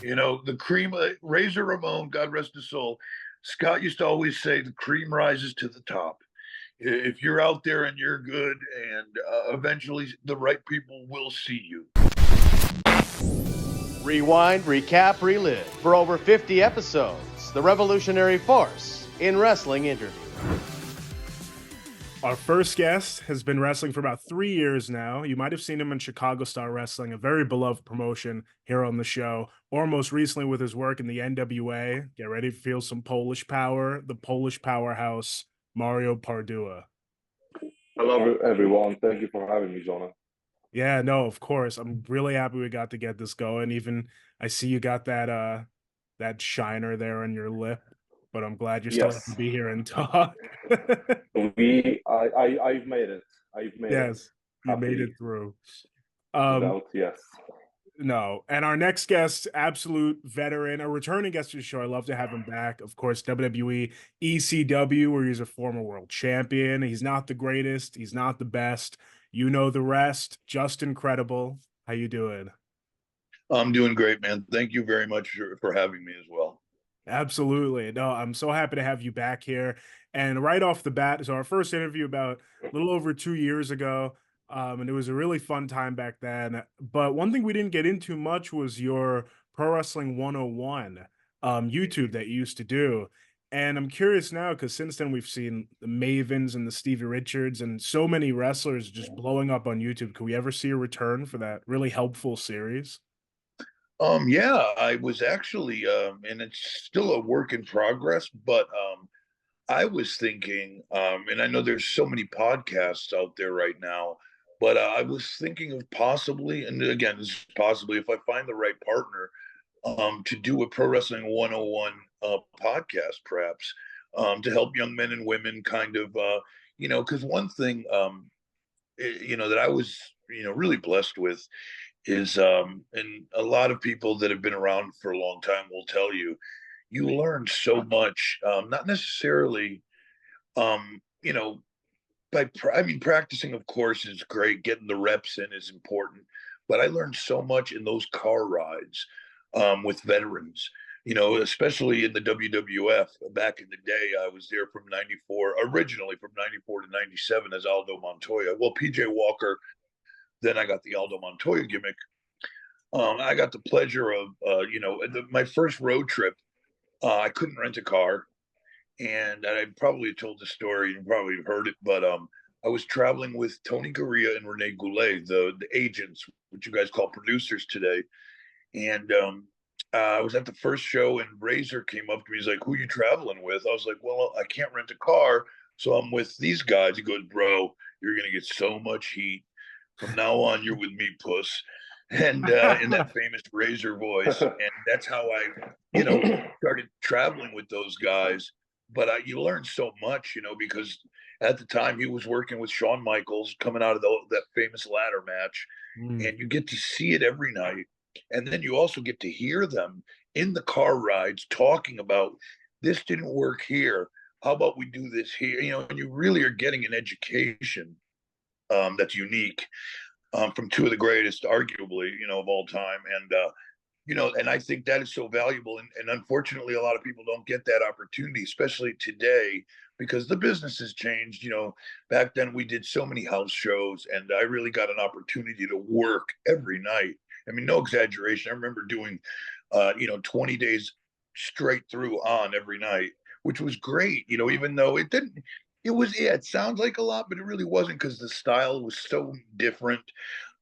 The cream, Razor Ramon, God rest his soul. Scott used to always say the cream rises to the top. If you're out there and you're good, and eventually the right people will see you. Rewind, recap, relive. For over 50 episodes, the revolutionary force in wrestling interview. Our first guest has been wrestling for about 3 years now. You might have seen him in Chicago Star Wrestling, a very beloved promotion here on the show, or most recently with his work in the NWA. Get ready to feel some Polish power, the Polish Powerhouse, Mario Pardua. Hello, everyone. Thank you for having me, Jonah. Yeah, no, of course. I'm really happy we got to get this going. Even I see you got that shiner there on your lip, but I'm glad you're still able to be here and talk. I've made it. Yes, you made it through. Yes. No, and our next guest, absolute veteran, a returning guest to the show. I love to have him back. Of course, WWE ECW, where he's a former world champion. He's not the greatest. He's not the best. You know the rest. Just incredible. How you doing? I'm doing great, man. Thank you very much for having me as well. Absolutely. No, I'm so happy to have you back here. And right off the bat, so our first interview about a little over 2 years ago, and it was a really fun time back then. But one thing we didn't get into much was your Pro Wrestling 101 YouTube that you used to do. And I'm curious now, because since then we've seen the Mavens and the Stevie Richards and so many wrestlers just blowing up on YouTube. Could we ever see a return for that really helpful series? Yeah, I was actually, and it's still a work in progress, but I was thinking, and I know there's so many podcasts out there right now, but I was thinking of possibly, and again, this is possibly if I find the right partner, to do a Pro Wrestling 101 podcast, perhaps, to help young men and women kind of, because one thing, that I was, really blessed with is and a lot of people that have been around for a long time will tell you, you learn so much, not necessarily practicing, of course, is great. Getting the reps in is important, but I learned so much in those car rides with veterans, especially in the WWF. Back in the day, I was there from 94, originally from 94 to 97 as Aldo Montoya. Well, PJ Walker. Then I got the Aldo Montoya gimmick. I got the pleasure of, my first road trip. I couldn't rent a car, and I probably told the story. You probably heard it, but I was traveling with Tony Gurria and Rene Goulet, the agents, which you guys call producers today. And I was at the first show, and Razor came up to me. He's like, "Who are you traveling with?" I was like, "Well, I can't rent a car, so I'm with these guys." He goes, "Bro, you're gonna get so much heat. From now on, you're with me, puss." And in that famous Razor voice. And that's how I, started traveling with those guys. But you learn so much, because at the time he was working with Shawn Michaels coming out of that famous ladder match. And you get to see it every night. And then you also get to hear them in the car rides talking about, this didn't work here. How about we do this here? And you really are getting an education that's unique from two of the greatest, arguably, of all time. And I think that is so valuable. And unfortunately, a lot of people don't get that opportunity, especially today, because the business has changed. Back then we did so many house shows, and I really got an opportunity to work every night. I mean, no exaggeration. I remember doing, 20 days straight through on every night, which was great, even though it didn't. It sounds like a lot, but it really wasn't, because the style was so different.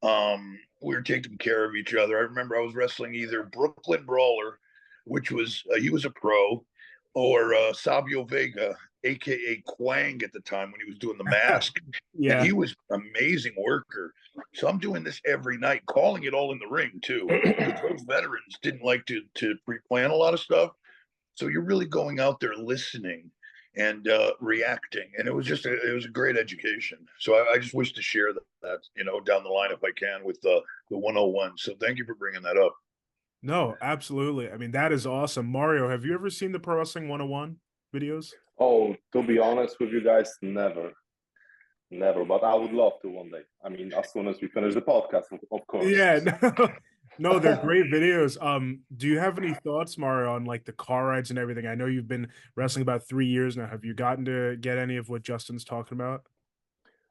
We were taking care of each other. I remember I was wrestling either Brooklyn Brawler, which was, he was a pro, or Savio Vega, aka Quang at the time when he was doing the mask. Yeah. And he was an amazing worker. So I'm doing this every night, calling it all in the ring too. Because those veterans didn't like to pre-plan a lot of stuff. So you're really going out there listening and reacting, and it was a great education. So I just wish to share that down the line if I can with the 101. So thank you for bringing that up. No, absolutely. I mean, that is awesome. Mario, have you ever seen the Pro Wrestling 101 videos? Oh, to be honest with you guys, never, but I would love to one day. I mean, as soon as we finish the podcast, of course. Yeah, no, No, they're great videos. Do you have any thoughts, Mario, on like the car rides and everything? I know you've been wrestling about 3 years now. Have you gotten to get any of what Justin's talking about?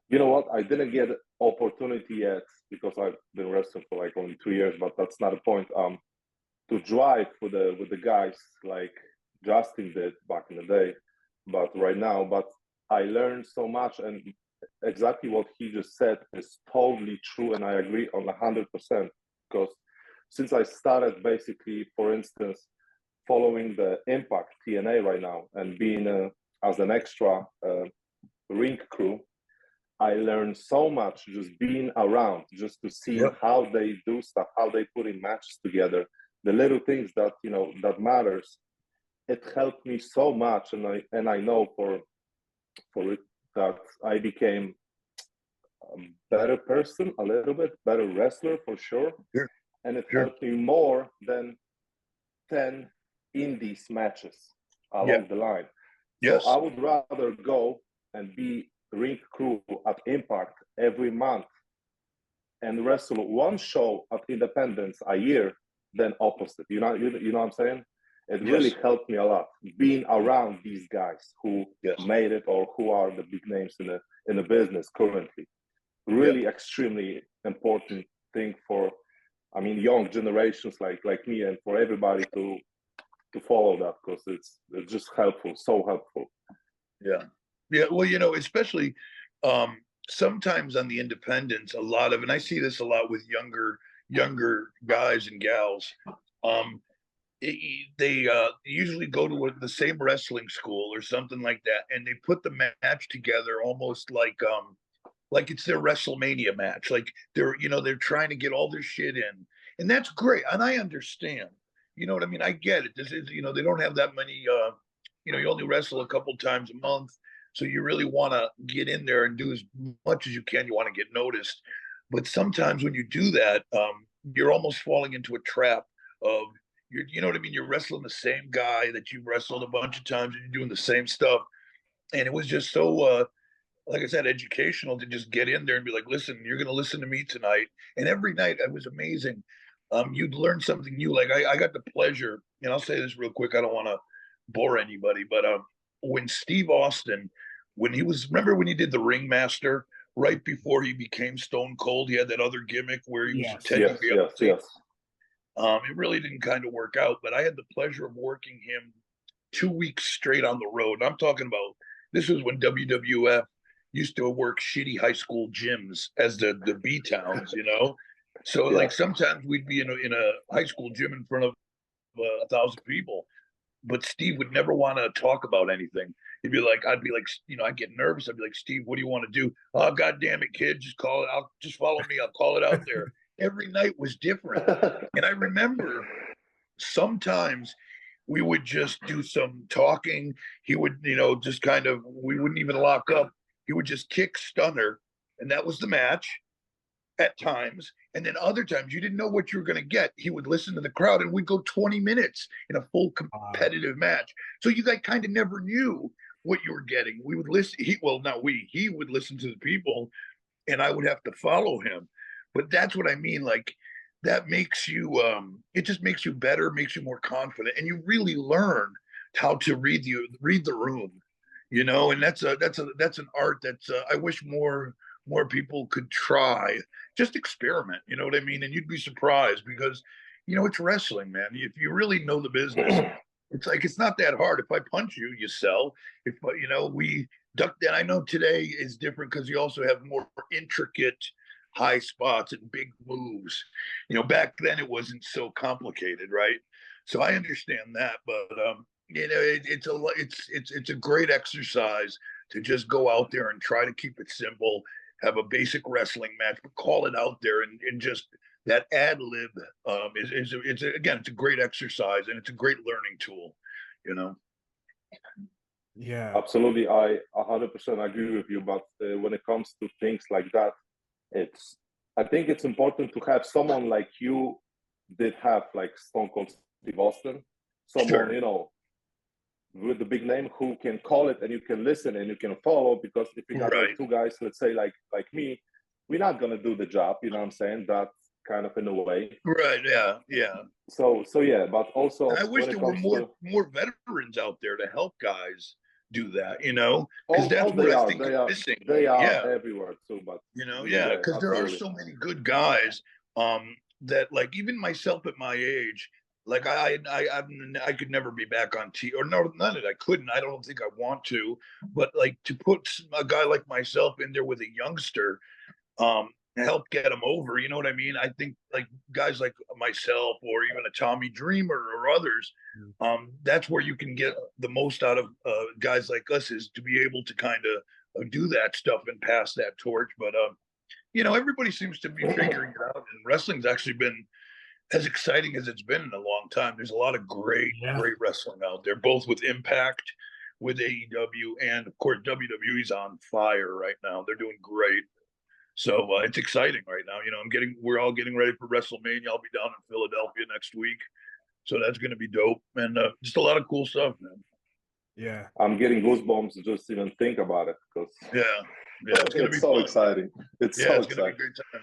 You know what? I didn't get opportunity yet because I've been wrestling for like only 2 years, but that's not the point. To drive with the guys like Justin did back in the day, but right now, but I learned so much, and exactly what he just said is totally true, and I agree on 100%. Because since I started basically, for instance, following the Impact TNA right now and being as an extra ring crew, I learned so much just being around, just to see how they do stuff, how they put in matches together, the little things that that matters. It helped me so much, and I know for it that I became a better person, a little bit better wrestler for sure, Sure. and it Sure. helped me more than 10 indies matches along the line. So Yes. I would rather go and be ring crew at Impact every month and wrestle one show at Independence a year than opposite. You know what I'm saying? It really helped me a lot being around these guys who made it or who are the big names in the business currently. Really extremely important thing for, I mean, young generations like me, and for everybody to follow that, because it's just helpful, so helpful. Yeah. Well, especially sometimes on the independents, a lot of, and I see this a lot with younger guys and gals. They usually go to the same wrestling school or something like that, and they put the match together almost like it's their Wrestlemania match. Like they're trying to get all their shit in, and that's great, and I understand. You know what I mean? I get it. This is they don't have that many. You only wrestle a couple times a month, so you really want to get in there and do as much as you can. You want to get noticed, but sometimes when you do that, you're almost falling into a trap of you know what I mean? You're wrestling the same guy that you've wrestled a bunch of times, and you're doing the same stuff. And it was just so, like I said, educational to just get in there and be like, listen, you're going to listen to me tonight. And every night it was amazing. You'd learn something new. Like I got the pleasure, and I'll say this real quick. I don't want to bore anybody, but when Steve Austin, remember when he did the Ringmaster right before he became Stone Cold, he had that other gimmick where he was pretending to be yes. It really didn't kind of work out, but I had the pleasure of working him 2 weeks straight on the road. I'm talking about, this was when WWF used to work shitty high school gyms as the B towns, So like sometimes we'd be in a high school gym in front of 1,000 people, but Steve would never want to talk about anything. I'd be like, I'd get nervous. I'd be like, Steve, what do you want to do? Oh, God damn it, kid, just call it. Just follow me. I'll call it out there. Every night was different. And I remember sometimes we would just do some talking. He would, just kind of, we wouldn't even lock up. He would just kick stunner, and that was the match at times. And then other times you didn't know what you were going to get. He would listen to the crowd, and we'd go 20 minutes in a full competitive match. So you guys kind of never knew what you were getting. We would listen. He would listen to the people, and I would have to follow him. But that's what I mean. Like that makes you, it just makes you better, makes you more confident, and you really learn how to read the room, and that's an art that's I wish more people could try. Just experiment, you know what I mean? And you'd be surprised because, it's wrestling, man. If you really know the business, it's not that hard. If I punch you, you sell. If we duck down. I know today is different because you also have more intricate high spots and big moves. Back then it wasn't so complicated, right? So I understand that, but it's a great exercise to just go out there and try to keep it simple, have a basic wrestling match, but call it out there, and just that ad lib it's a great exercise, and it's a great learning tool. Yeah, absolutely. I 100% agree with you. But when it comes to things like that, I think it's important to have someone like you did have, like Stone Cold Steve Austin, someone with the big name who can call it and you can listen and you can follow. Because if you got like two guys, let's say like me, we're not gonna do the job. You know what I'm saying? That kind of in a way. Right. Yeah. Yeah. So yeah, but also And I wish when it there were comes more veterans out there to help guys do that, you know, because that's what they I are, think is missing. they are Yeah. everywhere too. But Yeah, yeah, because there are absolutely. so many good guys that, like, even myself at my age, like I could never be back on T, or no, none of it. I couldn't. I don't think I want to, but like to put a guy like myself in there with a youngster, help get him over. You know what I mean? I think like guys like myself, or even a Tommy Dreamer or others, that's where you can get the most out of guys like us, is to be able to kind of do that stuff and pass that torch. But you know, everybody seems to be figuring it out, and wrestling's actually been as exciting as it's been in a long time. There's a lot of great wrestling out there, both with Impact, with AEW, and of course WWE's on fire right now. They're doing great. So it's exciting right now. You know, we're all getting ready for Wrestlemania. I'll be down in Philadelphia next week, so that's going to be dope, and just a lot of cool stuff, man. Yeah, I'm getting goosebumps just even think about it, because it's going to be so fun. exciting. It's so exciting. It's going to be a great time.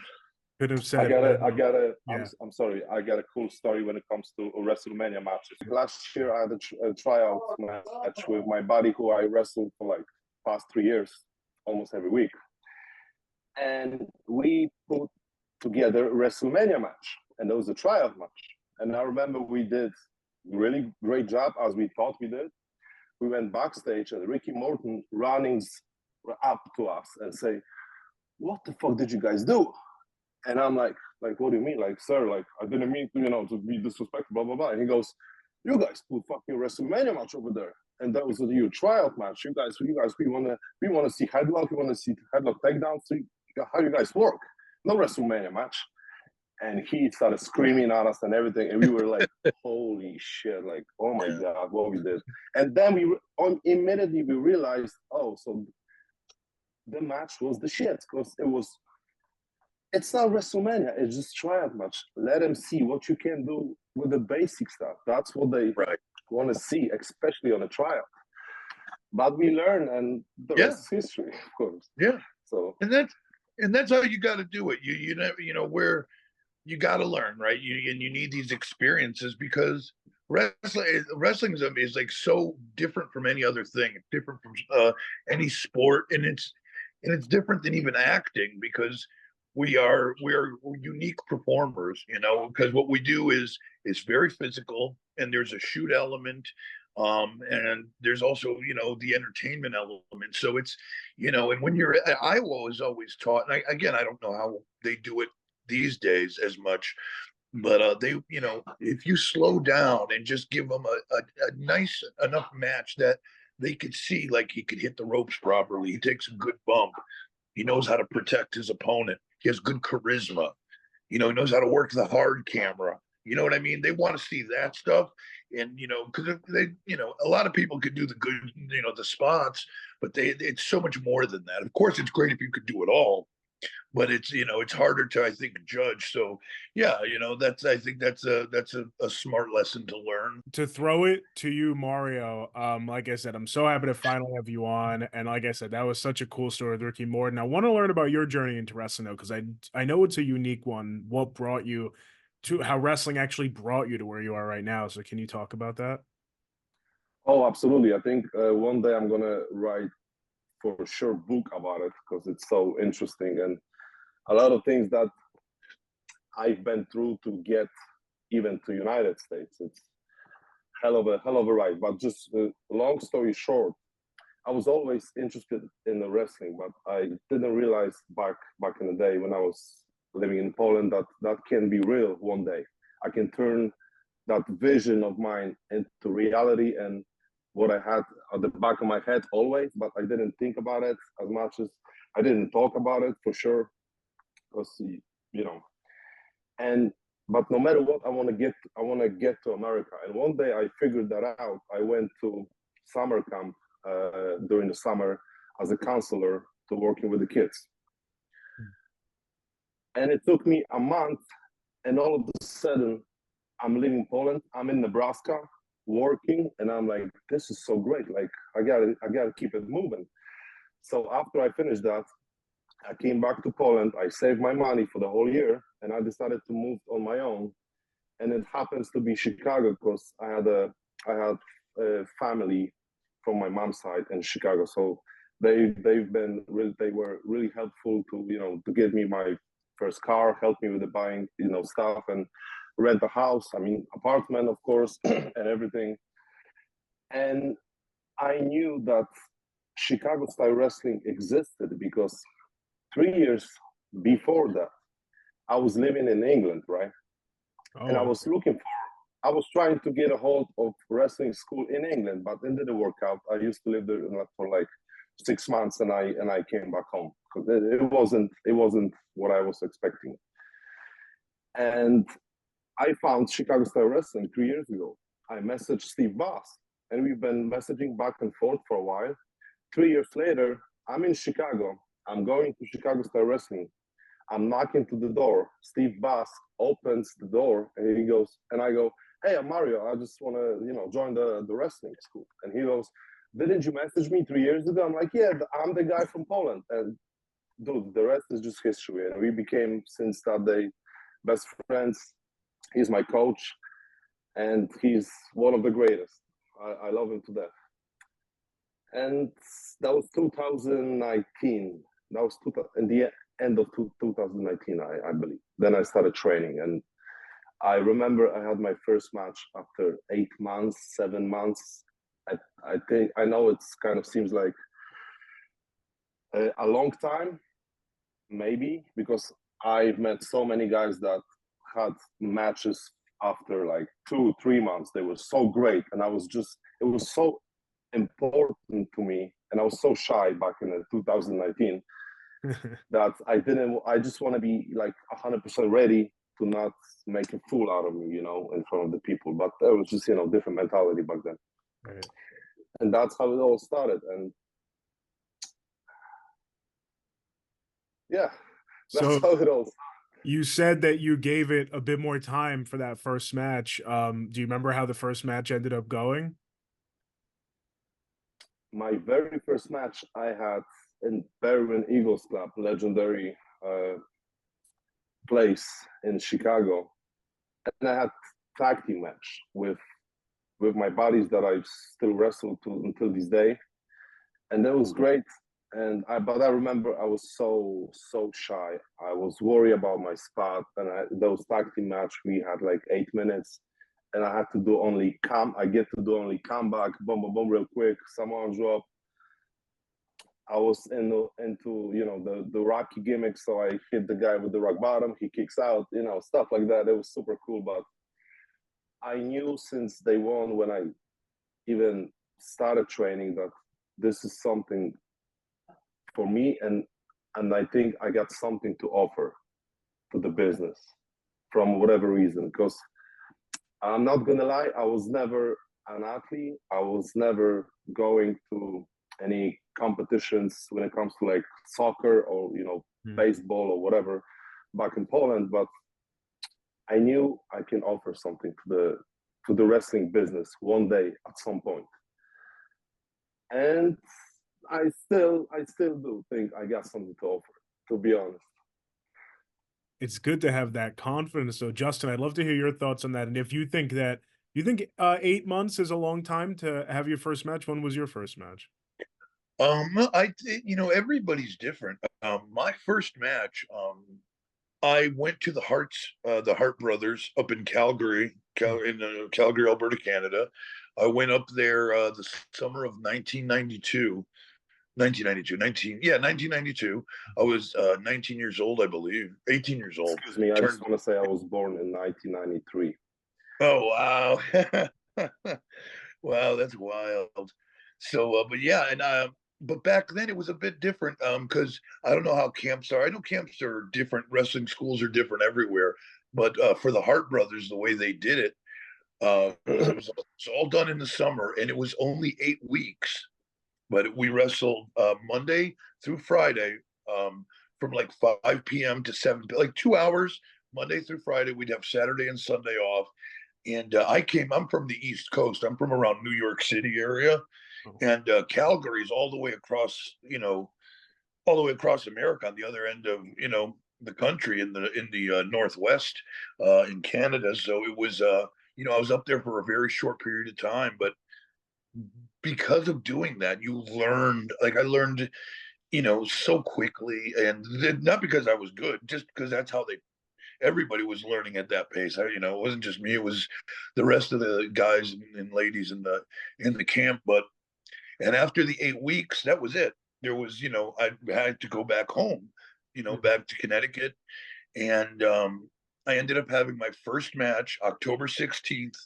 could have said. I'm sorry. I got a cool story when it comes to Wrestlemania matches. Last year, I had a tryout match with my buddy who I wrestled for like past 3 years, almost every week, and we put together a Wrestlemania match, and there was a tryout match. And I remember we did really great job, as we thought we did. We went backstage, and Ricky Morton runnings up to us and say, "What the fuck did you guys do?" And I'm like, what do you mean? Like, sir, like, I didn't mean to, to be disrespectful, blah, blah, blah. And he goes, "You guys put fucking WrestleMania match over there. And that was a new tryout match. You guys, we want to see headlock, we want to see headlock takedowns, see how you guys work. No WrestleMania match." And he started screaming at us and everything. And we were like, holy shit, like, oh my God, what we did. And then immediately we realized, oh, so the match was the shit, because it's not WrestleMania, it's just tryout match. Let them see what you can do with the basic stuff. That's what they want to see, especially on a tryout. But we learn, and the rest is history, of course. Yeah. So and that's how you got to do it. You never, where you got to learn, right? You need these experiences, because wrestling is like so different from any other thing. It's different from any sport, and it's different than even acting, because we're unique performers, because what we do is very physical, and there's a shoot element, and there's also the entertainment element. So it's and when you're at Iowa is always taught, and I don't know how they do it these days as much, but they if you slow down and just give them a nice enough match that they could see, like, he could hit the ropes properly, he takes a good bump, he knows how to protect his opponent, he has good charisma, he knows how to work the hard camera. You know what I mean? They want to see that stuff. And, because they, a lot of people could do the good, the spots, but it's so much more than that. Of course, it's great if you could do it all, but it's, it's harder to, I think, judge. So yeah, I think that's a smart lesson to learn. To throw it to you, Mario, like I said, I'm so happy to finally have you on. And like I said, that was such a cool story with Ricky Morton. I want to learn about your journey into wrestling, though, because I know it's a unique one. What brought you to, how wrestling actually brought you to where you are right now. So can you talk about that? Oh, absolutely. I think one day I'm going to write for sure book about it, because it's so interesting, and a lot of things that I've been through to get even to United States. It's hell of a ride. But just long story short, I was always interested in the wrestling, but I didn't realize back in the day when I was living in Poland that can be real one day. I can turn that vision of mine into reality, and what I had at the back of my head always, but I didn't think about it as much as I didn't talk about it, for sure, because but no matter what, I want to get to America. And one day I figured that out. I went to summer camp during the summer as a counselor to working with the kids. And it took me a month, and all of a sudden I'm leaving Poland. I'm in Nebraska working, and I'm like, this is so great. Like, I gotta keep it moving. So after I finished that, I came back to Poland. I saved my money for the whole year, and I decided to move on my own. And it happens to be Chicago because I had a family from my mom's side in Chicago. So they were really helpful to give me my first car, help me with the buying stuff, and rent a house. I mean, apartment, of course, and everything. And I knew that Chicago style wrestling existed because 3 years before that, I was living in England, right? And I was I was trying to get a hold of wrestling school in England, but it didn't work out. I used to live there for like 6 months, and I came back home because it wasn't what I was expecting. And I found Chicago style wrestling 3 years ago. I messaged Steve Boss, and we've been messaging back and forth for a while. 3 years later, I'm in Chicago. I'm going to Chicago style wrestling. I'm knocking to the door. Steve Boss opens the door, and he goes, and I go, "Hey, I'm Mario. I just want to, join the wrestling school." And he goes, "Didn't you message me 3 years ago?" I'm like, "Yeah, I'm the guy from Poland." And dude, the rest is just history. And we became, since that day, best friends. He's my coach, and he's one of the greatest. I love him to death. And that was 2019. That was in the end of 2019, I believe. Then I started training, and I remember I had my first match after 8 months, 7 months. I know it's kind of seems like a long time, maybe, because I've met so many guys that had matches after like 2-3 months. They were so great, and it was so important to me, and I was so shy back in 2019 that I just want to be like 100% ready to not make a fool out of me, in front of the people. But it was just, different mentality back then. Right. And that's how it all started. And yeah, that's how it all started. You said that you gave it a bit more time for that first match. Do you remember how the first match ended up going? My very first match I had in Berwyn Eagles Club, legendary place in Chicago. And I had tag team match with my buddies that I still wrestle to until this day. And that was great. But I remember I was so shy. I was worried about my spot. And those tag team match, we had like 8 minutes. And I had to do only I get to do only comeback, boom, boom, boom, real quick, Samoan drop. I was into the Rocky gimmick, so I hit the guy with the rock bottom. He kicks out, stuff like that. It was super cool. But I knew since day one, when I even started training, that this is something for me, and I think I got something to offer to the business from whatever reason. Because I'm not gonna lie, I was never an athlete. I was never going to any competitions when it comes to like soccer or baseball or whatever back in Poland, but I knew I can offer something to the wrestling business one day at some point. And I still do think I got something to offer, to be honest. It's good to have that confidence. So Justin, I'd love to hear your thoughts on that. And if you think 8 months is a long time to have your first match, when was your first match? Everybody's different. My first match, I went to the Hart brothers up in Calgary, Calgary, Alberta, Canada. I went up there the summer of 1992. I was 19 years old, I believe, 18 years old. Excuse me, I just want to say I was born in 1993. Oh, wow. Wow, that's wild. So, but yeah, and but back then it was a bit different because I don't know how camps are. I know camps are different. Wrestling schools are different everywhere. But for the Hart brothers, the way they did it, it was all done in the summer, and it was only 8 weeks. But we wrestled Monday through Friday from like 5 p.m. to 7, like 2 hours, Monday through Friday. We'd have Saturday and Sunday off. And I'm from the East Coast. I'm from around New York City area. And Calgary's all the way across, all the way across America on the other end of, the country in the Northwest, in Canada. So it was, I was up there for a very short period of time, but because of doing that, you learned, like I learned, so quickly, and not because I was good, just because that's how everybody was learning at that pace. It wasn't just me; it was the rest of the guys and ladies in the camp. And after the 8 weeks, that was it. There was, I had to go back home, back to Connecticut, and I ended up having my first match October 16th.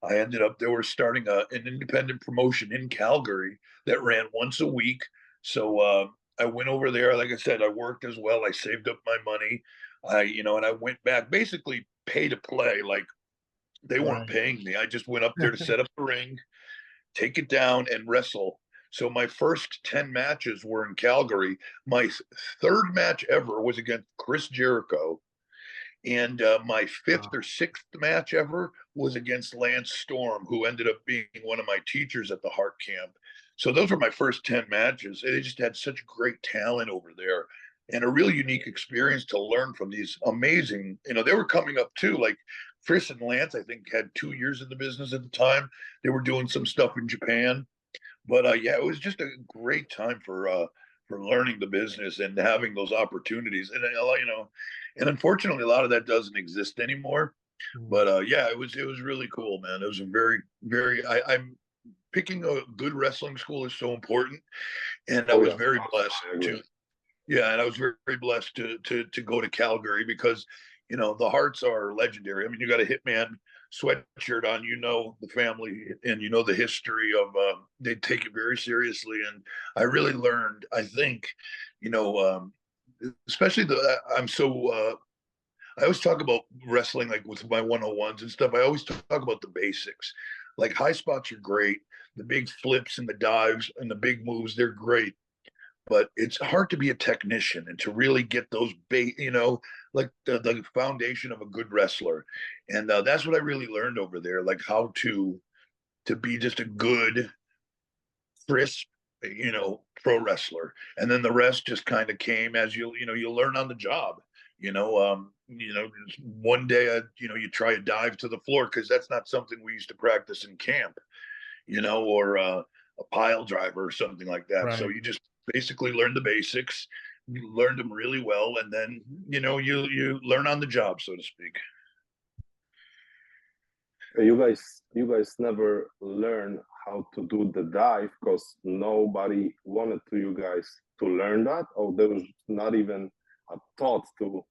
They were starting an independent promotion in Calgary that ran once a week. So I went over there. Like I said, I worked as well. I saved up my money. And I went back, basically pay to play. Like they weren't paying me. I just went up there to set up the ring, take it down, and wrestle. So my first 10 matches were in Calgary. My third match ever was against Chris Jericho. And my fifth or sixth match ever was against Lance Storm, who ended up being one of my teachers at the Hart camp. So those were my first 10 matches. They just had such great talent over there and a really unique experience to learn from these amazing, they were coming up too. Like Chris and Lance, I think, had 2 years in the business at the time. They were doing some stuff in Japan. But yeah, it was just a great time for learning the business and having those opportunities. And unfortunately, a lot of that doesn't exist anymore. But yeah, it was really cool, man. It was a very, very. I'm picking a good wrestling school is so important, and I was very blessed to. Yeah, and I was very, very blessed to go to Calgary because, the Harts are legendary. I mean, you got a Hitman sweatshirt on, the family and the history of. They take it very seriously, and I really learned. I think, especially I'm so. I always talk about wrestling like with my 101s and stuff. I always talk about the basics. Like high spots are great. The big flips and the dives and the big moves, they're great. But it's hard to be a technician and to really get those like the foundation of a good wrestler. And that's what I really learned over there, like how to be just a good, crisp, pro wrestler. And then the rest just kind of came as you learn on the job. One day, you try a dive to the floor because that's not something we used to practice in camp, or a pile driver or something like that. Right. So you just basically learn the basics, you learned them really well, and then you learn on the job, so to speak. You guys never learn how to do the dive because nobody wanted you guys to learn that, or there was not even a thought to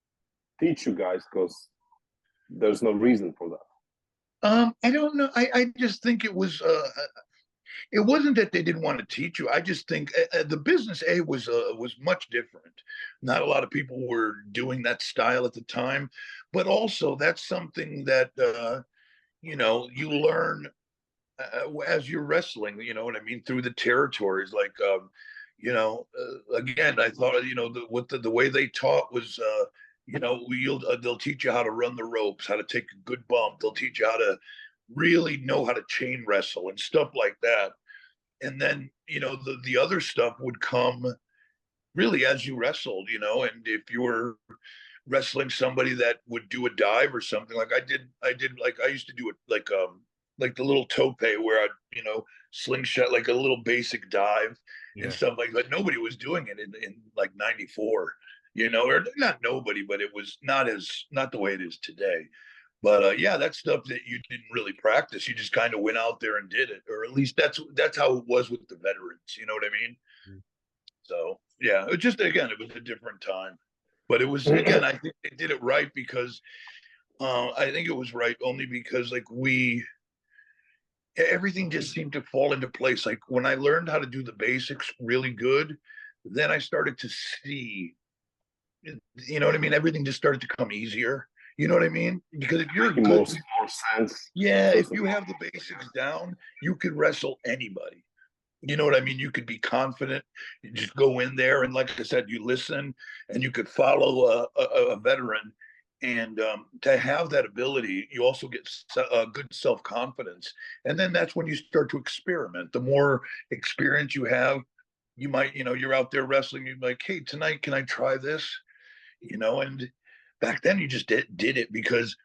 teach you guys because there's no reason for that. I don't know. I just think it was it wasn't that they didn't want to teach you. I just think the business was much different. Not a lot of people were doing that style at the time, but also that's something that you learn as you're wrestling. You know what I mean, through the territories. Like again, I thought the way they taught was they'll teach you how to run the ropes, how to take a good bump. They'll teach you how to really know how to chain wrestle and stuff like that. And then, the other stuff would come really as you wrestled, and if you were wrestling somebody that would do a dive or something like I did like I used to do it like the little tope where I'd, slingshot like a little basic dive and stuff like that. Nobody was doing it in like 94, or not nobody, but it was not the way it is today. But yeah, that's stuff that you didn't really practice. You just kind of went out there and did it, or at least that's how it was with the veterans. You know what I mean? Mm-hmm. So yeah, it was a different time. But it was, again, I think they did it right because I think it was right only because everything just seemed to fall into place. Like when I learned how to do the basics really good, then I started to see, you know what I mean? Everything just started to come easier. You know what I mean? Because if you're good, more sense. Yeah, if you have the basics down, you could wrestle anybody. You know what I mean? You could be confident. You just go in there, and like I said, you listen, and you could follow a veteran. And to have that ability, you also get good self-confidence. And then that's when you start to experiment. The more experience you have, you might, you're out there wrestling, you're like, hey, tonight, can I try this? And back then you just did it because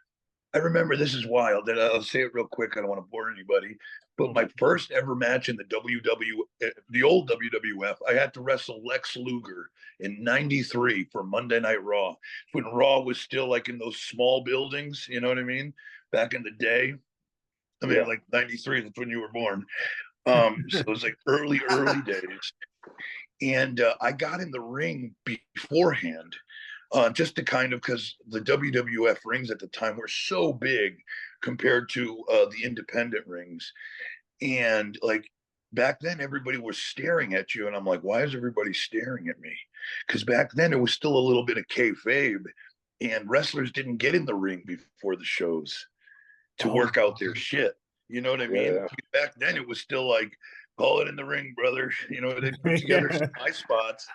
I remember, this is wild, and I'll say it real quick. I don't want to bore anybody, but my first ever match in the old WWF, I had to wrestle Lex Luger in '93 for Monday Night Raw, when Raw was still like in those small buildings. You know what I mean? Back in the day. I mean, like '93. That's when you were born. So it was like early days, and I got in the ring beforehand. Just to kind of, because the WWF rings at the time were so big compared to the independent rings. And like back then, everybody was staring at you. And I'm like, why is everybody staring at me? Because back then it was still a little bit of kayfabe, and wrestlers didn't get in the ring before the shows to work out their shit. You know what I mean? Yeah. Back then it was still like, call it in the ring, brother. They put together some high spots.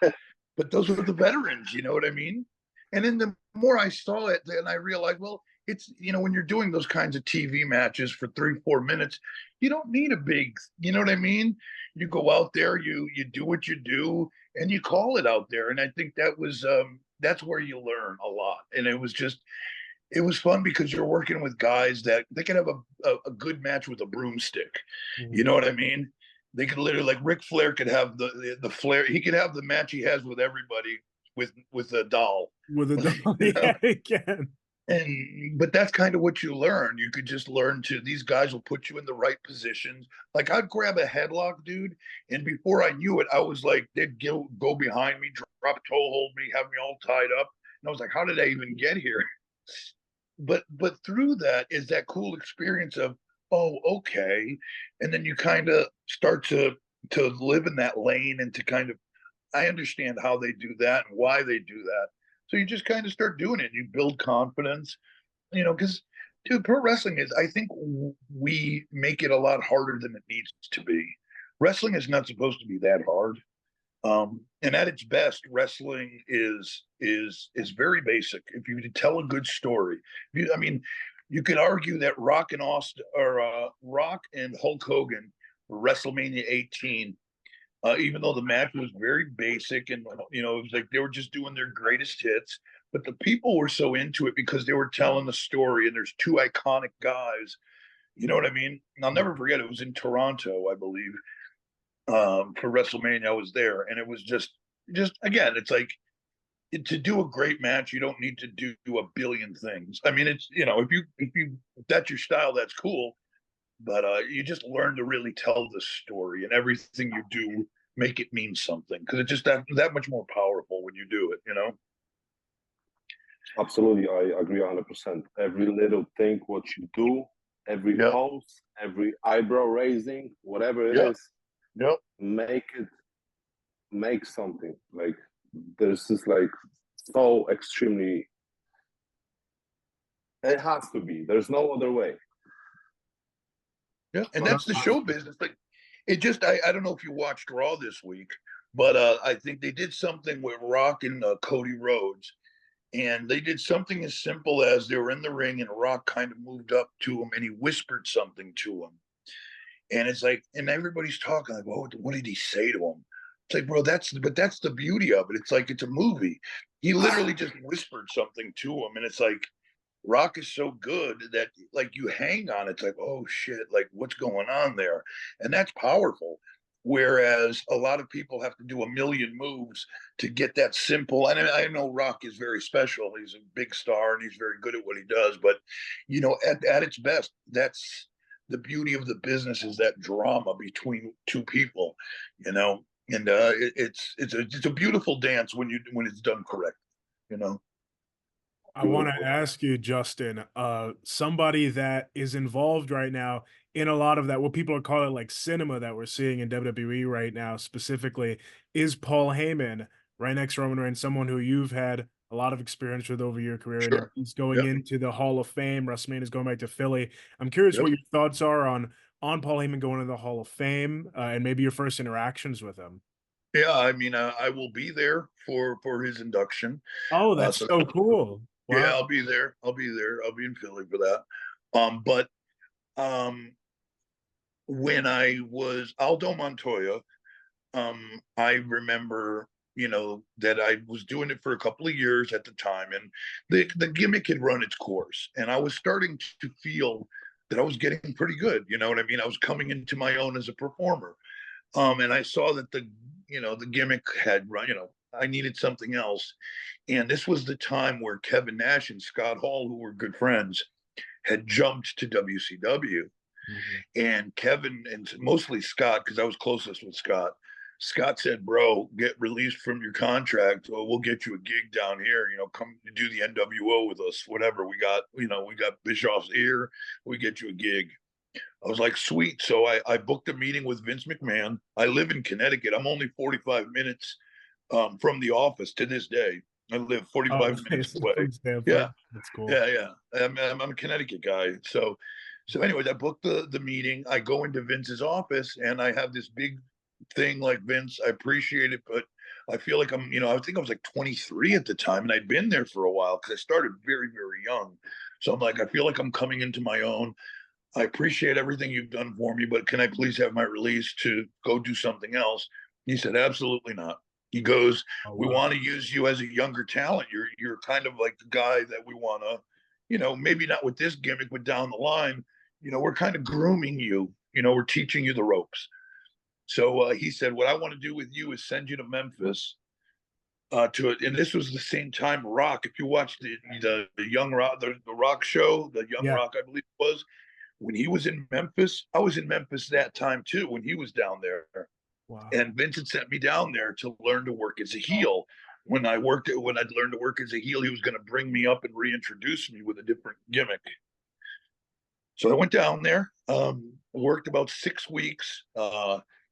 But those were the veterans, you know what I mean? And then the more I saw it, then I realized, well, it's, when you're doing those kinds of TV matches for 3-4 minutes, you don't need a big, you know what I mean? You go out there, you do what you do, and you call it out there. And I think that's where you learn a lot. And it was fun because you're working with guys that they can have a good match with a broomstick. You know what I mean? They could literally, like Ric Flair could have the flair. He could have the match he has with everybody with a doll. With a doll, yeah, he can. But that's kind of what you learn. You could just learn these guys will put you in the right positions. Like I'd grab a headlock, dude, and before I knew it, I was like, they'd go behind me, drop toe hold me, have me all tied up. And I was like, how did I even get here? But through that is that cool experience of, oh, okay. And then you kind of start to live in that lane and to kind of, I understand how they do that and why they do that. So you just kind of start doing it. You build confidence, because, dude, pro wrestling is, I think we make it a lot harder than it needs to be. Wrestling is not supposed to be that hard. And at its best, wrestling is very basic. If you tell a good story, you could argue that Rock and Hulk Hogan for WrestleMania 18, even though the match was very basic and it was like they were just doing their greatest hits, but the people were so into it because they were telling the story. And there's two iconic guys, you know what I mean? And I'll never forget, it was in Toronto, I believe, for WrestleMania. I was there, and it was just again, it's like, to do a great match, you don't need to do a billion things. I mean, it's, if that's your style, that's cool. But you just learn to really tell the story, and everything you do, make it mean something, because it's just that much more powerful when you do it. Absolutely, I agree 100%. Every little thing, what you do, every pose, every eyebrow raising, whatever it is, make something. Like, there's this, like, so extremely, it has to be. There's no other way. Yeah, and that's the show business. Like, it just, I don't know if you watched Raw this week, but I think they did something with Rock and Cody Rhodes, and they did something as simple as they were in the ring, and Rock kind of moved up to him, and he whispered something to him, and it's like, and everybody's talking like, well, what did he say to him? It's like, bro, that's the beauty of it. It's like, it's a movie. He literally just whispered something to him, and it's like, Rock is so good that, like, you hang on. It's like, oh shit, like, what's going on there? And that's powerful. Whereas a lot of people have to do a million moves to get that simple. And I know Rock is very special. He's a big star and he's very good at what he does. But at its best, that's the beauty of the business, is that drama between two people. And it's a beautiful dance when it's done correct. I want to ask you, Justin, somebody that is involved right now in a lot of that, what people are calling like cinema that we're seeing in WWE right now specifically, is Paul Heyman, right next to Roman Reigns, someone who you've had a lot of experience with over your career. Sure. And he's going into the Hall of Fame. WrestleMania is going back to Philly. I'm curious what your thoughts are on Paul Heyman going to the Hall of Fame, and maybe your first interactions with him. Yeah, I will be there for his induction. Oh, that's so cool. Wow. Yeah, I'll be there. I'll be in Philly for that. But when I was Aldo Montoya, I remember, that I was doing it for a couple of years at the time, and the gimmick had run its course, and I was starting to feel that I was getting pretty good. You know what I mean? I was coming into my own as a performer. And I saw that the gimmick had run, I needed something else. And this was the time where Kevin Nash and Scott Hall, who were good friends, had jumped to WCW. Mhm. And Kevin, and mostly Scott, because I was closest with Scott, Scott said, "Bro, get released from your contract. Or we'll get you a gig down here. Come do the NWO with us. Whatever we got. We got Bischoff's ear. We get you a gig." I was like, "Sweet." So I booked a meeting with Vince McMahon. I live in Connecticut. I'm only 45 minutes from the office to this day. I live 45 minutes Nice. away. From Stanford. Yeah, That's cool. yeah. I'm a Connecticut guy. So anyways, I booked the meeting. I go into Vince's office and I have this big thing like, "Vince, I appreciate it, but I feel like I think I was like 23 at the time, and I'd been there for a while because I started very, very young. So I'm like, I feel like I'm coming into my own. I appreciate everything you've done for me, but can I please have my release to go do something else?" He said, "Absolutely not." He goes, Oh, "We wow. want to use you as a younger talent. You're kind of like the guy that we want to, maybe not with this gimmick, but down the line, we're kind of grooming you. We're teaching you the ropes." So he said, "What I want to do with you is send you to Memphis to it." And this was the same time Rock. If you watched the Young Rock, the Rock show, the Young Yeah. Rock, I believe it was, when he was in Memphis, I was in Memphis that time too, when he was down there. Wow. And Vincent sent me down there to learn to work as a heel. When I'd learned to work as a heel, he was going to bring me up and reintroduce me with a different gimmick. So I went down there, worked about 6 weeks,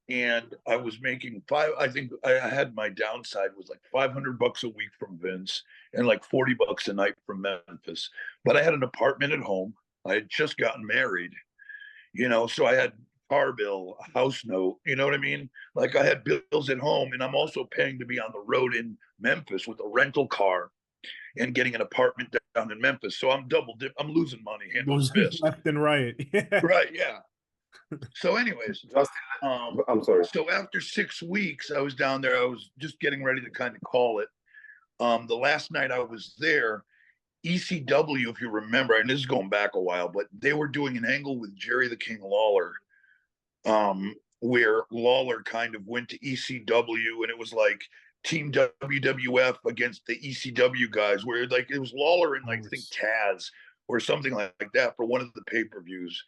and I was making I think I had my downside was like $500 a week from Vince and like $40 a night from Memphis. But I had an apartment at home. I had just gotten married, so I had car bill, a house note, you know what I mean? Like I had bills at home, and I'm also paying to be on the road in Memphis with a rental car and getting an apartment down in Memphis. So I'm losing money hand over Goes fist. left and right. Yeah. Right, yeah. So, anyways, Justin, I'm sorry. so after 6 weeks, I was down there. I was just getting ready to kind of call it. The last night I was there, ECW, if you remember, and this is going back a while, but they were doing an angle with Jerry the King Lawler, where Lawler kind of went to ECW, and it was like Team WWF against the ECW guys, where like it was Lawler and like I think Taz or something like that for one of the pay-per-views.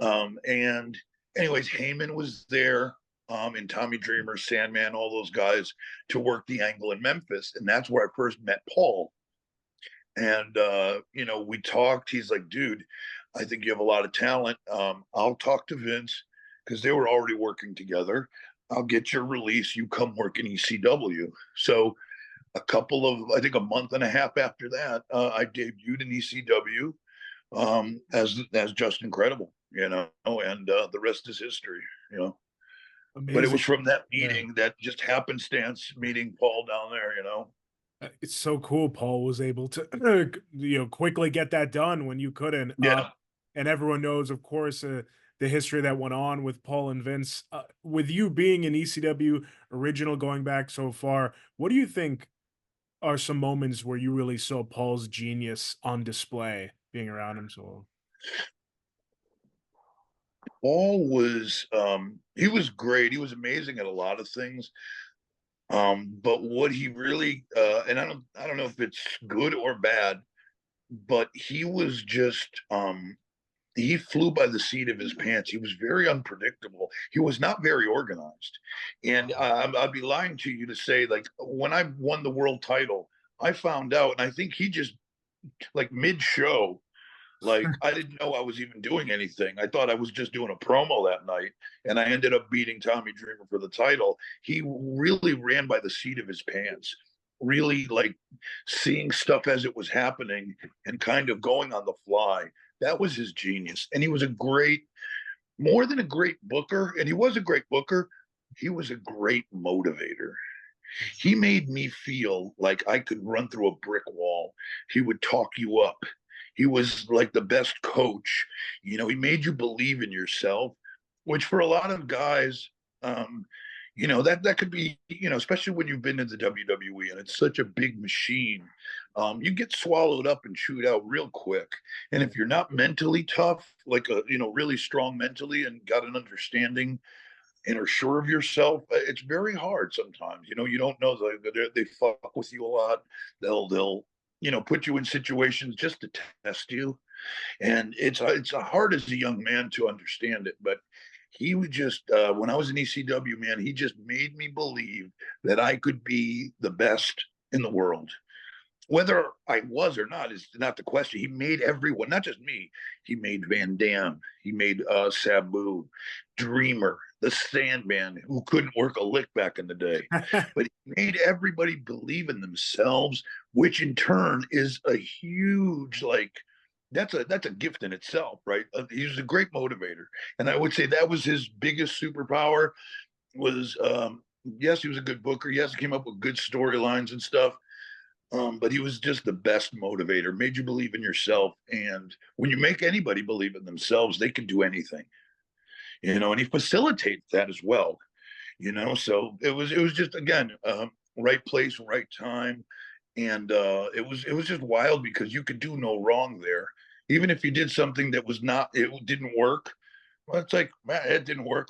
And anyways, Heyman was there, and Tommy Dreamer, Sandman, all those guys to work the angle in Memphis. And that's where I first met Paul. And, we talked. He's like, "Dude, I think you have a lot of talent. I'll talk to Vince because they were already working together. I'll get your release. You come work in ECW." So I think a month and a half after that, I debuted in ECW as just incredible, and the rest is history, But it Amazing. was from that Yeah. meeting, that just happenstance Mm-hmm. meeting Paul down there. It's so cool Paul was able to, quickly get that done when you couldn't. Yeah. And everyone knows, of course, the history that went on with Paul and Vince. With you being an ECW original going back so far, what do you think are some moments where you really saw Paul's genius on display being around him so long? Paul was he was great. He was amazing at a lot of things. But what he really and I don't know if it's good or bad, but he was just he flew by the seat of his pants. He was very unpredictable. He was not very organized. And I'd be lying to you to say, like, when I won the world title, I found out, and I think he just, like, mid show, like, I didn't know I was even doing anything. I thought I was just doing a promo that night. And I ended up beating Tommy Dreamer for the title. He really ran by the seat of his pants, really like seeing stuff as it was happening and kind of going on the fly. That was his genius. And he was more than a great booker, and he was a great booker, he was a great motivator. He made me feel like I could run through a brick wall. He would talk you up. He was like the best coach. He made you believe in yourself, which for a lot of guys, that could be, especially when you've been in the WWE and it's such a big machine. You get swallowed up and chewed out real quick. And if you're not mentally tough, like really strong mentally and got an understanding and are sure of yourself, it's very hard sometimes. You don't know, they fuck with you a lot. They'll put you in situations just to test you, and it's hard as a young man to understand it. But he would just, when I was in ECW, man, he just made me believe that I could be the best in the world. Whether I was or not is not the question. He made everyone, not just me. He made Van Dam. He made Sabu, Dreamer, the Sandman, who couldn't work a lick back in the day. But he made everybody believe in themselves, which in turn is a huge, that's a gift in itself, right? He's a great motivator, and I would say that was his biggest superpower. Was yes, he was a good booker. Yes, he came up with good storylines and stuff. But he was just the best motivator, made you believe in yourself. And when you make anybody believe in themselves, they can do anything, and he facilitates that as well, so it was just, again, right place, right time. And it was just wild because you could do no wrong there. Even if you did something that it didn't work. Well, it's like, man, it didn't work.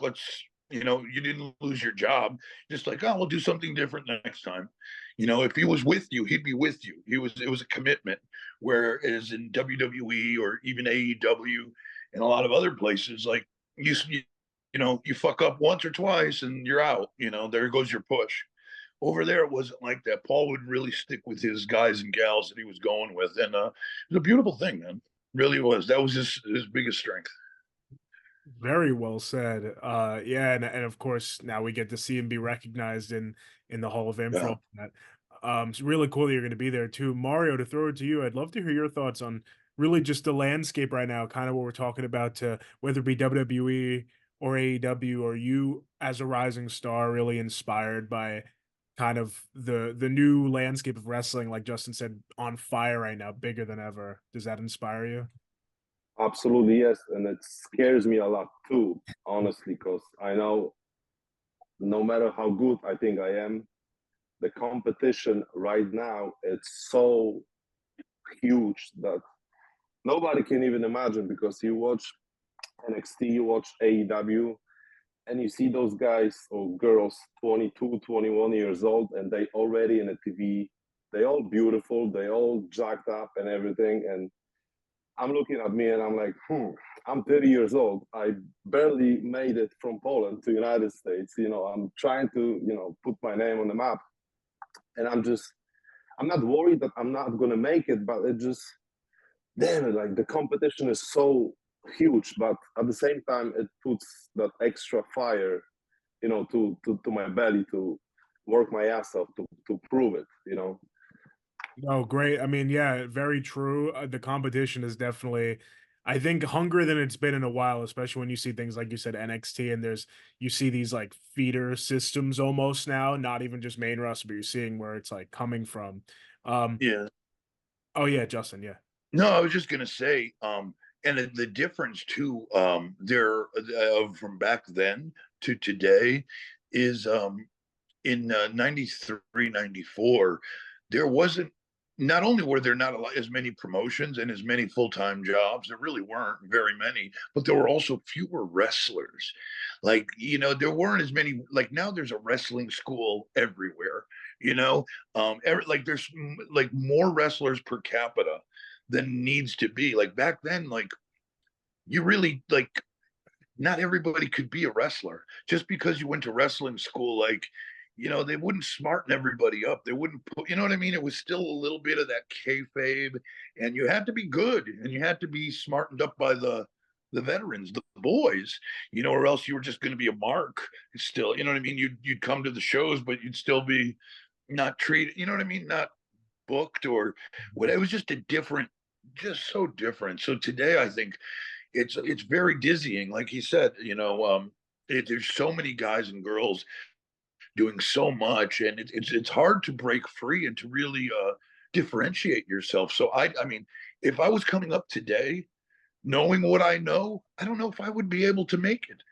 You didn't lose your job. Just like, oh, we'll do something different next time. If he was with you, he'd be with you. It was a commitment. Whereas in WWE or even AEW and a lot of other places, like you fuck up once or twice and you're out. There goes your push. Over there, it wasn't like that. Paul would really stick with his guys and gals that he was going with, and it was a beautiful thing, man. Really was. That was his biggest strength. Very well said. Yeah, and of course now we get to see him be recognized in the Hall of Fame for Yeah. all that. It's really cool that you're going to be there too, Mario. To throw it to you, I'd love to hear your thoughts on really just the landscape right now, kind of what we're talking about, to whether it be WWE or AEW, or you as a rising star, really inspired by kind of the new landscape of wrestling, like Justin said, on fire right now, bigger than ever. Does that inspire you? Absolutely, yes. And it scares me a lot too, honestly, because I know no matter how good I think I am, the competition right now, it's so huge that nobody can even imagine, because you watch NXT, you watch AEW, and you see those guys or girls 22, 21 years old, and they already in the TV, they all beautiful, they all jacked up and everything. And I'm looking at me and I'm like, I'm 30 years old. I barely made it from Poland to United States. I'm trying to, put my name on the map. And I'm not worried that I'm not going to make it, but it just, damn it, like the competition is so huge. But at the same time, it puts that extra fire, to my belly to work my ass off to prove it. Oh, great. I mean, yeah, very true. The competition is definitely, I think, hungrier than it's been in a while, especially when you see things like you said, NXT, and you see these like feeder systems almost now, not even just main roster, but you're seeing where it's like coming from. Um, Yeah. oh yeah, Justin, yeah. No, I was just gonna say, and the difference too, there from back then to today is, in 93, 94, there wasn't, not only were there not as many promotions and as many full-time jobs, there really weren't very many, but there were also fewer wrestlers. Like, there weren't as many, like now there's a wrestling school everywhere, like there's like more wrestlers per capita than needs to be. Like back then, like you really, like, not everybody could be a wrestler just because you went to wrestling school. Like, they wouldn't smarten everybody up. They wouldn't put, you know what I mean? It was still a little bit of that kayfabe, and you had to be good, and you had to be smartened up by the veterans, the boys, or else you were just going to be a mark. Still, you know what I mean? You'd come to the shows, but you'd still be not treated. You know what I mean? Not booked or what. It was just just so different. So today, I think it's very dizzying. Like he said, there's so many guys and girls doing so much, and it's hard to break free and to really differentiate yourself. So I mean, if I was coming up today, knowing what I know, I don't know if I would be able to make it,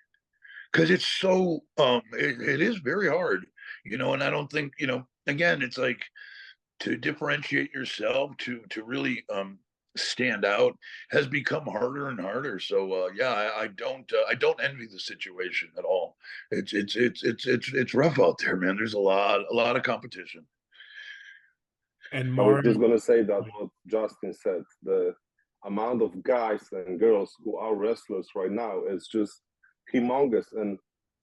because it's so it is very hard, and I don't think, again, it's like to differentiate yourself, to really stand out has become harder and harder. So yeah, I don't envy the situation at all. It's rough out there, man. There's a lot of competition. And I was just Marty, gonna say that what Justin said, the amount of guys and girls who are wrestlers right now is just humongous. And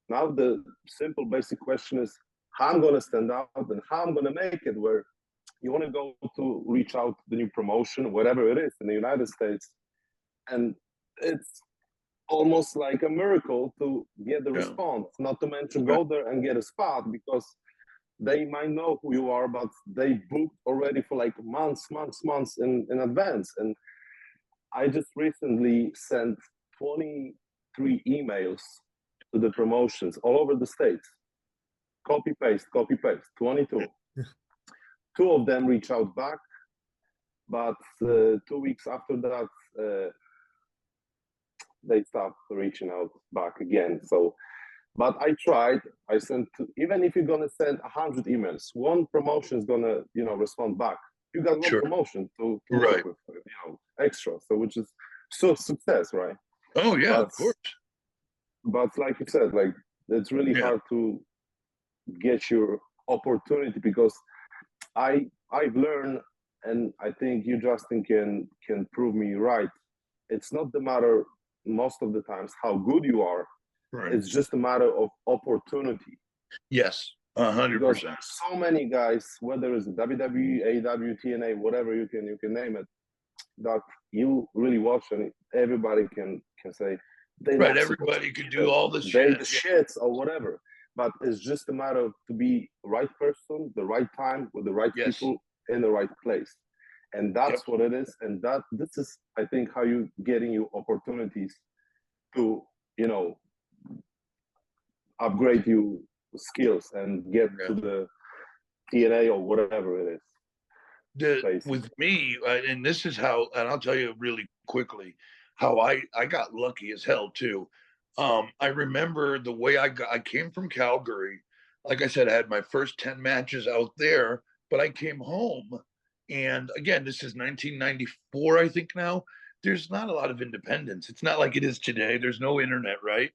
now the simple basic question is how I'm gonna stand out and how I'm gonna make it where you want to go to reach out to the new promotion, whatever it is in the United States. And it's almost like a miracle to get the Yeah. response, not to mention go there and get a spot because they might know who you are, but they booked already for like months in advance. And I just recently sent 23 emails to the promotions all over the States. Copy paste, 22. Two of them reach out back, but 2 weeks after that, they stopped reaching out back again. So, but I tried. I sent, even if you're gonna send 100 emails, one promotion is gonna, respond back. You got one Sure. promotion to Right. work with, extra. So, which is so success, right? Oh yeah, of course. But like you said, like it's really Yeah. hard to get your opportunity because I've learned, and I think you, Justin, can prove me right. It's not the matter most of the times how good you are. Right. It's just a matter of opportunity. Yes, 100%. So many guys, whether it's WWE, AEW, TNA, whatever you can name it, that you really watch and everybody can say they right. Everybody can do all the shit. shit. The shits or whatever. But it's just a matter of to be the right person, the right time, with the right people in the right place. And that's what it is. And this is, I think, how you getting your opportunities to, upgrade your skills and get to the TNA or whatever it is. With me, and this is how, and I'll tell you really quickly how I got lucky as hell too. I remember the way I came from Calgary. Like I said, I had my first 10 matches out there, but I came home. And again, this is 1994, I think now. There's not a lot of independence. It's not like it is today. There's no internet, right?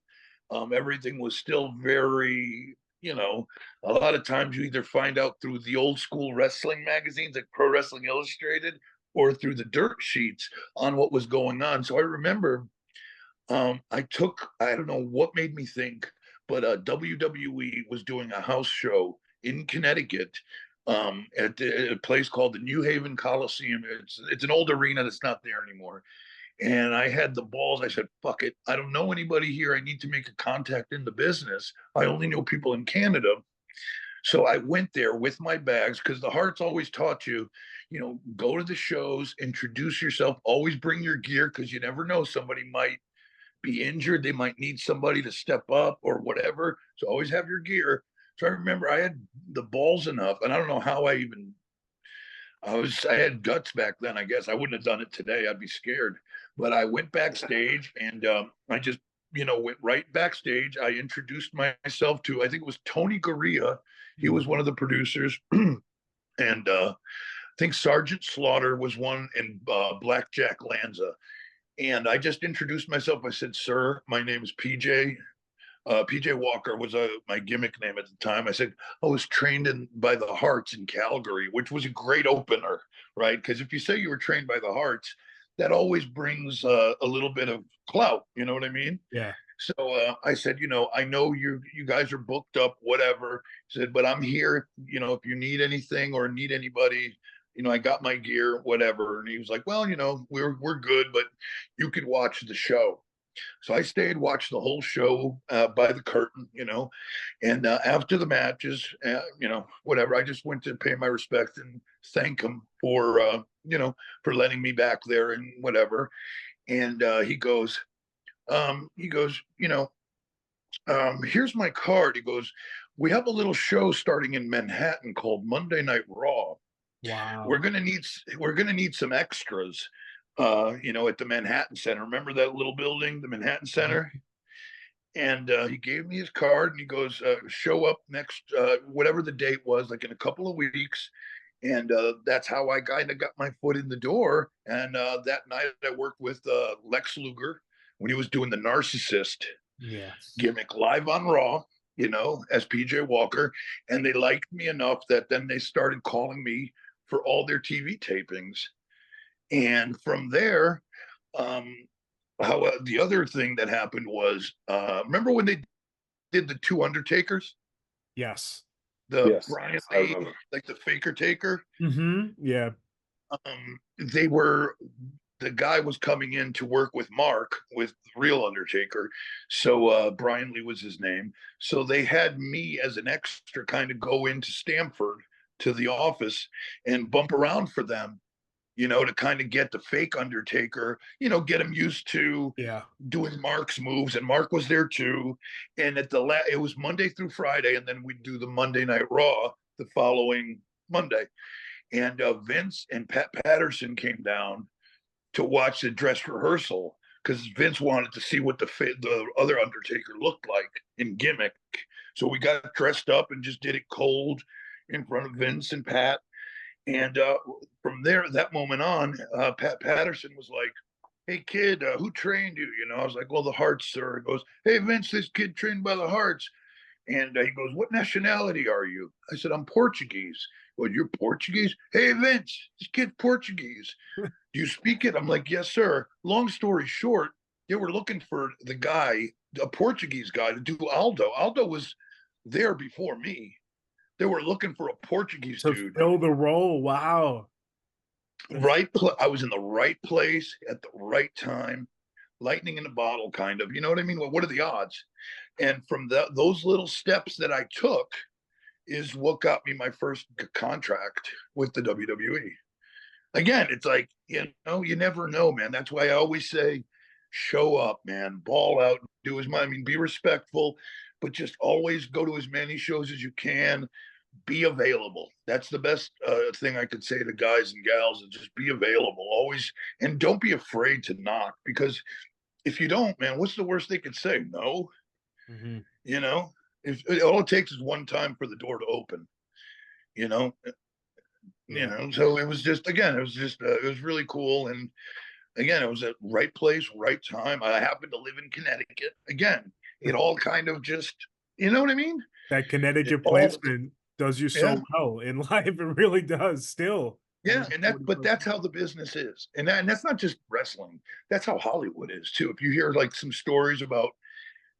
Everything was still very, a lot of times you either find out through the old school wrestling magazines like Pro Wrestling Illustrated or through the dirt sheets on what was going on. So I remember I don't know what made me think, but WWE was doing a house show in Connecticut at a place called the New Haven Coliseum. It's an old arena that's not there anymore. And I had the balls. I said, fuck it. I don't know anybody here. I need to make a contact in the business. I only know people in Canada. So I went there with my bags because the Harts always taught you, go to the shows, introduce yourself, always bring your gear because you never know. Somebody might be injured. They might need somebody to step up or whatever. So always have your gear. So I remember I had the balls enough, and I don't know how I had guts back then. I guess I wouldn't have done it today. I'd be scared. But I went backstage and I just, went right backstage. I introduced myself to, I think it was Tony Gurria. He was one of the producers. And I think Sergeant Slaughter was one, and Blackjack Lanza. And I just introduced myself. I said, sir, my name is PJ. PJ Walker was my gimmick name at the time. I said, I was trained by the Harts in Calgary, which was a great opener, right? Because if you say you were trained by the Harts, that always brings a little bit of clout. You know what I mean? Yeah. So I said, I know you guys are booked up, whatever. He said, but I'm here, if you need anything or need anybody, I got my gear, whatever. And he was like, well, we're good, but you could watch the show. So I stayed, watched the whole show by the curtain, and after the matches, whatever, I just went to pay my respect and thank him for, for letting me back there and whatever. And he goes, here's my card. He goes, we have a little show starting in Manhattan called Monday Night Raw. Wow. We're gonna need some extras. At the Manhattan Center. Remember that little building, the Manhattan Center? And he gave me his card, and he goes, show up next, whatever the date was, like in a couple of weeks. And that's how I kind of got my foot in the door. And that night I worked with Lex Luger when he was doing the narcissist Yes. gimmick live on Raw, as PJ Walker. And they liked me enough that then they started calling me for all their TV tapings. And from there, the other thing that happened was, remember when they did the two Undertakers? Yes. The Yes, Brian I Lee, remember. like the Faker Taker. Yeah. The guy was coming in to work with Mark, with the real Undertaker. So Brian Lee was his name. So they had me as an extra kind of go into Stamford to the office and bump around for them, to kind of get the fake Undertaker, get him used to doing Mark's moves. And Mark was there too. And it was Monday through Friday, and then we'd do the Monday Night Raw the following Monday. And Vince and Pat Patterson came down to watch the dress rehearsal because Vince wanted to see what the other Undertaker looked like in gimmick. So we got dressed up and just did it cold in front of Vince and Pat. And from there, that moment on, Pat Patterson was like, "Hey, kid, who trained you?" I was like, "Well, the Harts, sir." He goes, "Hey, Vince, this kid trained by the Harts." And he goes, "What nationality are you?" I said, "I'm Portuguese." "Well, you're Portuguese?" "Hey, Vince, this kid's Portuguese. Do you speak it?" I'm like, "Yes, sir." Long story short, they were looking for the guy, a Portuguese guy, to do Aldo. Aldo was there before me. They were looking for a Portuguese To dude. fill the role. Wow. I was in the right place at the right time, lightning in a bottle, kind of. You know what I mean? Well, what are the odds? And from those little steps that I took is what got me my first contract with the WWE. Again, it's like, you never know, man. That's why I always say, show up, man, ball out, do as much. I mean, be respectful, but just always go to as many shows as you can. Be available. That's the best thing I could say to guys and gals, is just be available always. And don't be afraid to knock, because if you don't, man, what's the worst they could say? No. If all it takes is one time for the door to open, you know so it was just, again, it was really cool. And again, it was at right place, right time. I happened to live in Connecticut. Again, it all kind of just, you know what I mean? That Connecticut All, placement does you so well in life. It really does still. Yeah, but that's how the business is. And that's not just wrestling. That's how Hollywood is too. If you hear like some stories about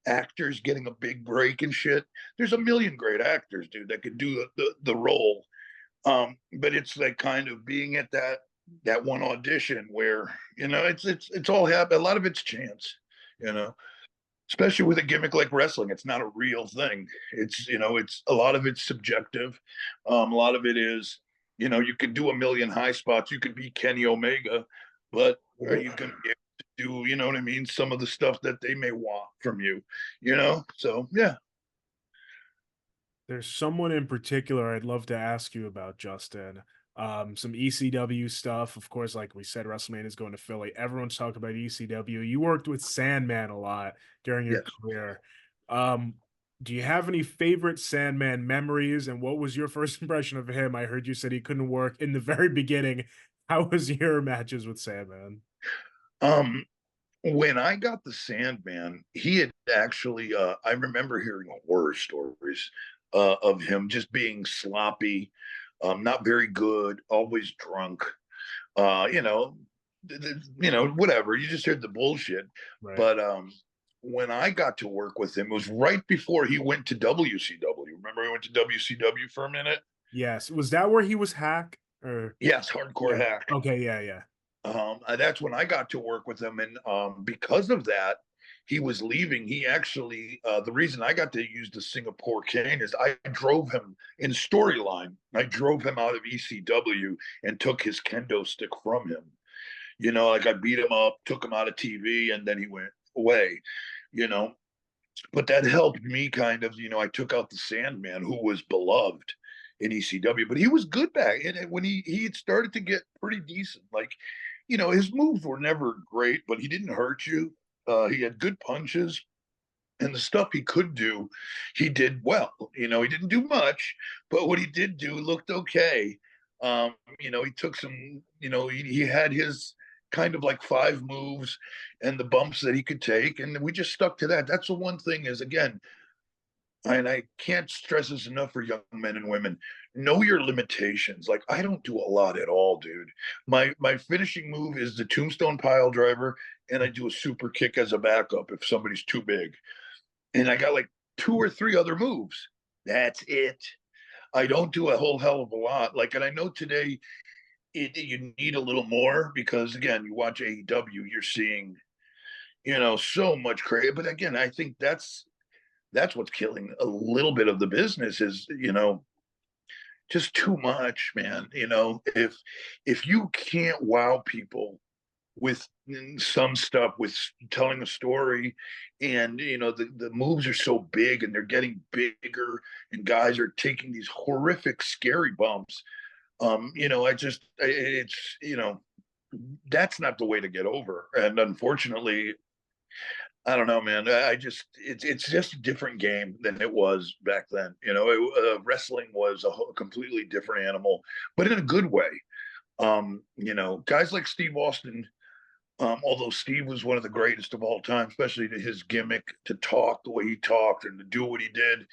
actors getting a big break and shit, there's a million great actors, dude, that could do the role. But it's like kind of being at that one audition where, it's all happen. A lot of it's chance, you know, especially with a gimmick like wrestling. It's not a real thing. It's a lot of it's subjective. A lot of it is, you could do a million high spots. You could be Kenny Omega, but are you going to be able to do, you know what I mean, some of the stuff that they may want from you, So, yeah. There's someone in particular I'd love to ask you about, Justin. Some ECW stuff. Of course, like we said, WrestleMania is going to Philly. Everyone's talking about ECW. You worked with Sandman a lot during your Yes. career. Do you have any favorite Sandman memories? And what was your first impression of him? I heard you said he couldn't work in the very beginning. How was your matches with Sandman? When I got the Sandman, he had actually, I remember hearing horror stories of him just being sloppy, not very good, always drunk, whatever. You just heard the bullshit. Right. But when I got to work with him, it was right before he went to WCW. Remember, he went to WCW for a minute? Yes. Was that where he was Hack? Or Yes, Hardcore Hack. Okay, yeah. That's when I got to work with him. And because of that, he was leaving. He actually, the reason I got to use the Singapore cane is I drove him in storyline. I drove him out of ECW and took his kendo stick from him. Like I beat him up, took him out of TV, and then he went away, But that helped me kind of, I took out the Sandman, who was beloved in ECW, but he was good back. And when he had started to get pretty decent, like, his moves were never great, but he didn't hurt you. He had good punches. And the stuff he could do, he did well. He didn't do much, but what he did do looked okay. He took some, he had his kind of like 5 moves and the bumps that he could take, and we just stuck to that. That's the one thing is, again, and I can't stress this enough for young men and women. Know your limitations. Like, I don't do a lot at all, dude. My finishing move is the tombstone pile driver, and I do a super kick as a backup if somebody's too big. And I got like 2 or 3 other moves. That's it. I don't do a whole hell of a lot. Like, and I know today you need a little more because, again, you watch AEW, you're seeing, so much crazy. But again, I think that's what's killing a little bit of the business is, just too much, man. If you can't wow people with some stuff, with telling a story, and the moves are so big and they're getting bigger, and guys are taking these horrific, scary bumps. It's that's not the way to get over. And unfortunately, I don't know, man. It's just a different game than it was back then. Wrestling was a completely different animal, but in a good way. Guys like Steve Austin, although Steve was one of the greatest of all time, especially to his gimmick to talk the way he talked and to do what he did.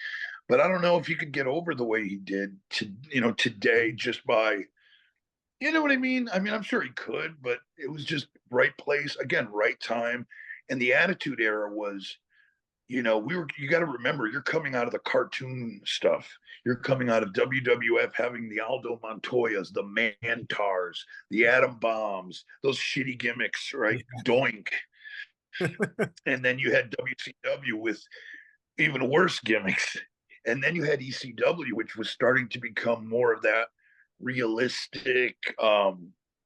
But I don't know if he could get over the way he did today just by, you know what I mean? I mean, I'm sure he could, but it was just right place, again, right time. And the Attitude Era was, you got to remember, you're coming out of the cartoon stuff. You're coming out of WWF having the Aldo Montoyas, the Mantars, the Atom Bombs, those shitty gimmicks, right? Yeah. Doink. And then you had WCW with even worse gimmicks. And then you had ECW, which was starting to become more of that realistic,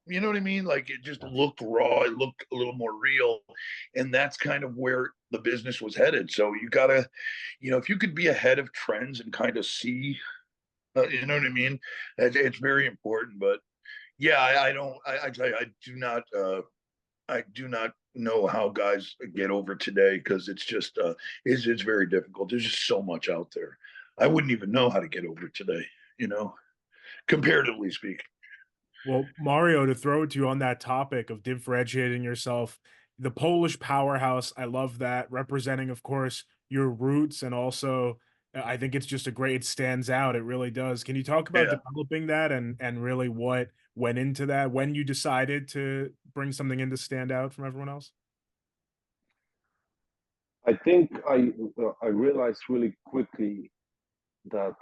you know what I mean? Like, it just looked raw. It looked a little more real. And that's kind of where the business was headed. So you got to, if you could be ahead of trends and kind of see, you know what I mean? It's very important. But yeah, I do not know how guys get over today, because it's just, it's very difficult. There's just so much out there. I wouldn't even know how to get over today, comparatively speaking. Well, Mario, to throw it to you on that topic of differentiating yourself, the Polish Powerhouse, I love that, representing, of course, your roots, and also I think it's just it stands out. It really does. Can you talk about developing that and really what went into that, when you decided to bring something in to stand out from everyone else? I think I realized really quickly that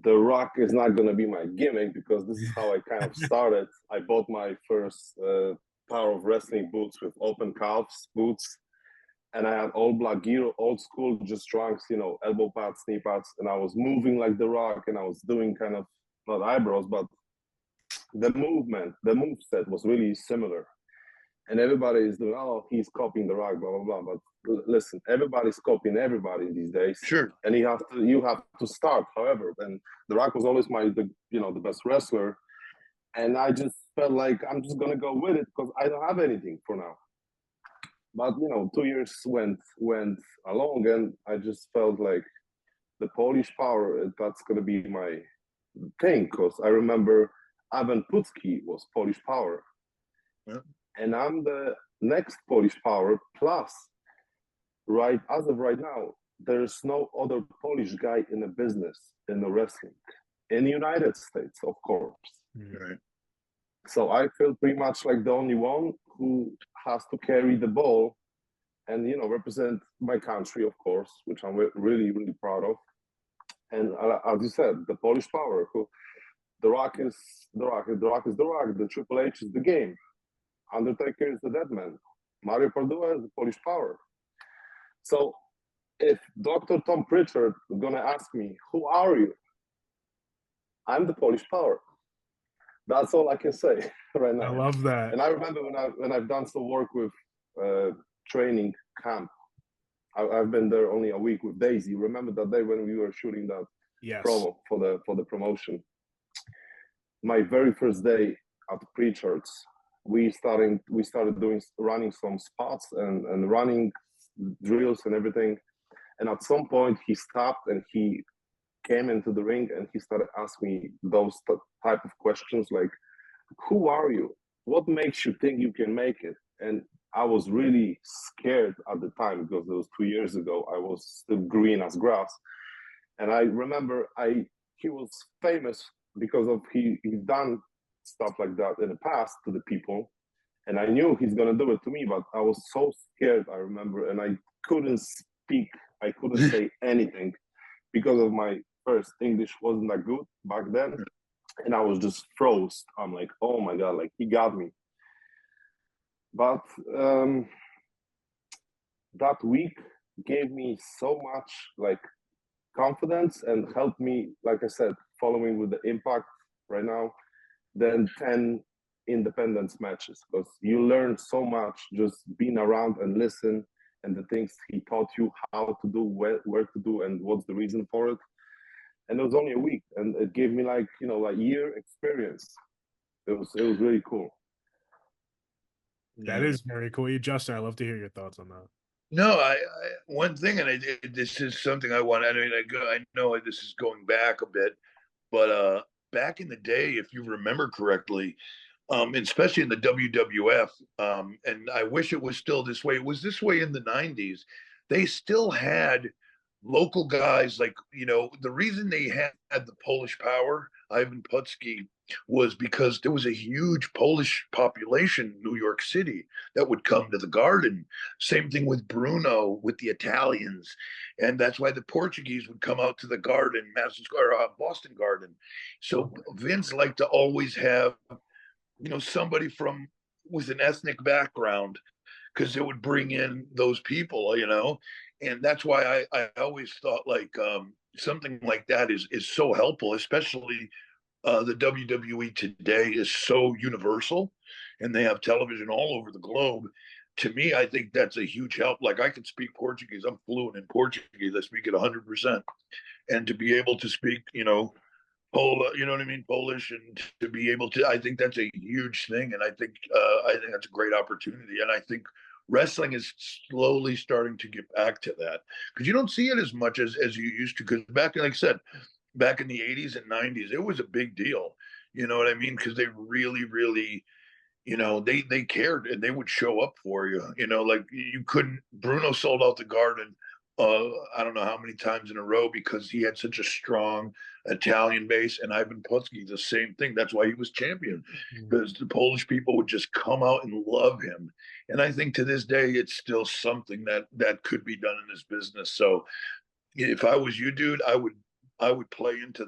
The Rock is not going to be my gimmick, because this is how I kind of started. I bought my first Power of Wrestling boots with open calves boots, and I had all black gear, old school, just trunks, elbow pads, knee pads, and I was moving like The Rock, and I was doing kind of, not eyebrows, but the move set was really similar. And everybody is doing, oh, he's copying The Rock, blah, blah, blah. But listen, everybody's copying everybody these days. Sure. And you have to start, however. And The Rock was always the best wrestler. And I just felt like I'm just going to go with it, because I don't have anything for now. But, 2 years went along, and I just felt like the Polish Power, that's going to be my thing. Because I remember Ivan Putski was Polish Power. Yeah. And I'm the next Polish Power. Plus, as of right now, there's no other Polish guy in the business, in the wrestling, in the United States, of course. Right. So I feel pretty much like the only one who has to carry the ball and, represent my country, of course, which I'm really, really proud of. And as you said, the Polish Power, The Rock is The Rock. The Rock is The Rock. The Triple H is the game. Undertaker is the dead man. Mario Pardua is the Polish Power. So if Dr. Tom Pritchard is going to ask me, who are you? I'm the Polish Power. That's all I can say right now. I love that. And I remember when I've done some work with training camp. I've been there only a week with Daisy. Remember that day when we were shooting that promo for the promotion? My very first day at Pritchard's, we started running some spots and running drills and everything. And at some point, he stopped and he came into the ring and he started asking me those type of questions like, who are you? What makes you think you can make it? And I was really scared at the time because it was 2 years ago. I was still green as grass. And I remember he was famous because of he done stuff like that in the past to the people. And I knew he's gonna do it to me, but I was so scared, I remember, and I couldn't speak. I couldn't say anything because of my first English wasn't that good back then. And I was just froze. I'm like, oh my God, like he got me. But that week gave me so much like confidence and helped me, like I said, following with the Impact right now, then 10 independence matches, because you learn so much just being around and listen, and the things he taught you how to do, where to do, and what's the reason for it. And it was only a week, and it gave me like, you know, like year experience. It was really cool. That is very cool. Justin, I'd love to hear your thoughts on that. No, one thing, and this is something I want. I mean, I know this is going back a bit, but back in the day, if you remember correctly, especially in the WWF, and I wish it was still this way. It was this way in the '90s. They still had local guys, like, you know, the reason they had the Polish Power, Ivan Putski, was because there was a huge Polish population in New York City that would come to the Garden. Same thing with Bruno, with the Italians. And that's why the Portuguese would come out to the Garden, Madison Square, Boston Garden. So Vince liked to always have, you know, somebody from with an ethnic background, because it would bring in those people, you know. And that's why I always thought like something like that is so helpful, especially the WWE today is so universal, and they have television all over the globe. To me, I think that's a huge help. Like, I can speak Portuguese. I'm fluent in Portuguese. I speak it 100%. And to be able to speak, you know, you know what I mean, Polish, and to be able to, I think that's a huge thing. And I think that's a great opportunity. And I think wrestling is slowly starting to get back to that, because you don't see it as much as you used to. Because back, like I said, back in the '80s and '90s, it was a big deal. You know what I mean? Because they really, you know, they cared, and they would show up for you. You know, like you couldn't. Bruno sold out the Garden. I don't know how many times in a row, because he had such a strong Italian base, and Ivan Putski, the same thing. That's why he was champion, because the Polish people would just come out and love him. And I think to this day, it's still something that could be done in this business. So if I was you, dude, I would play into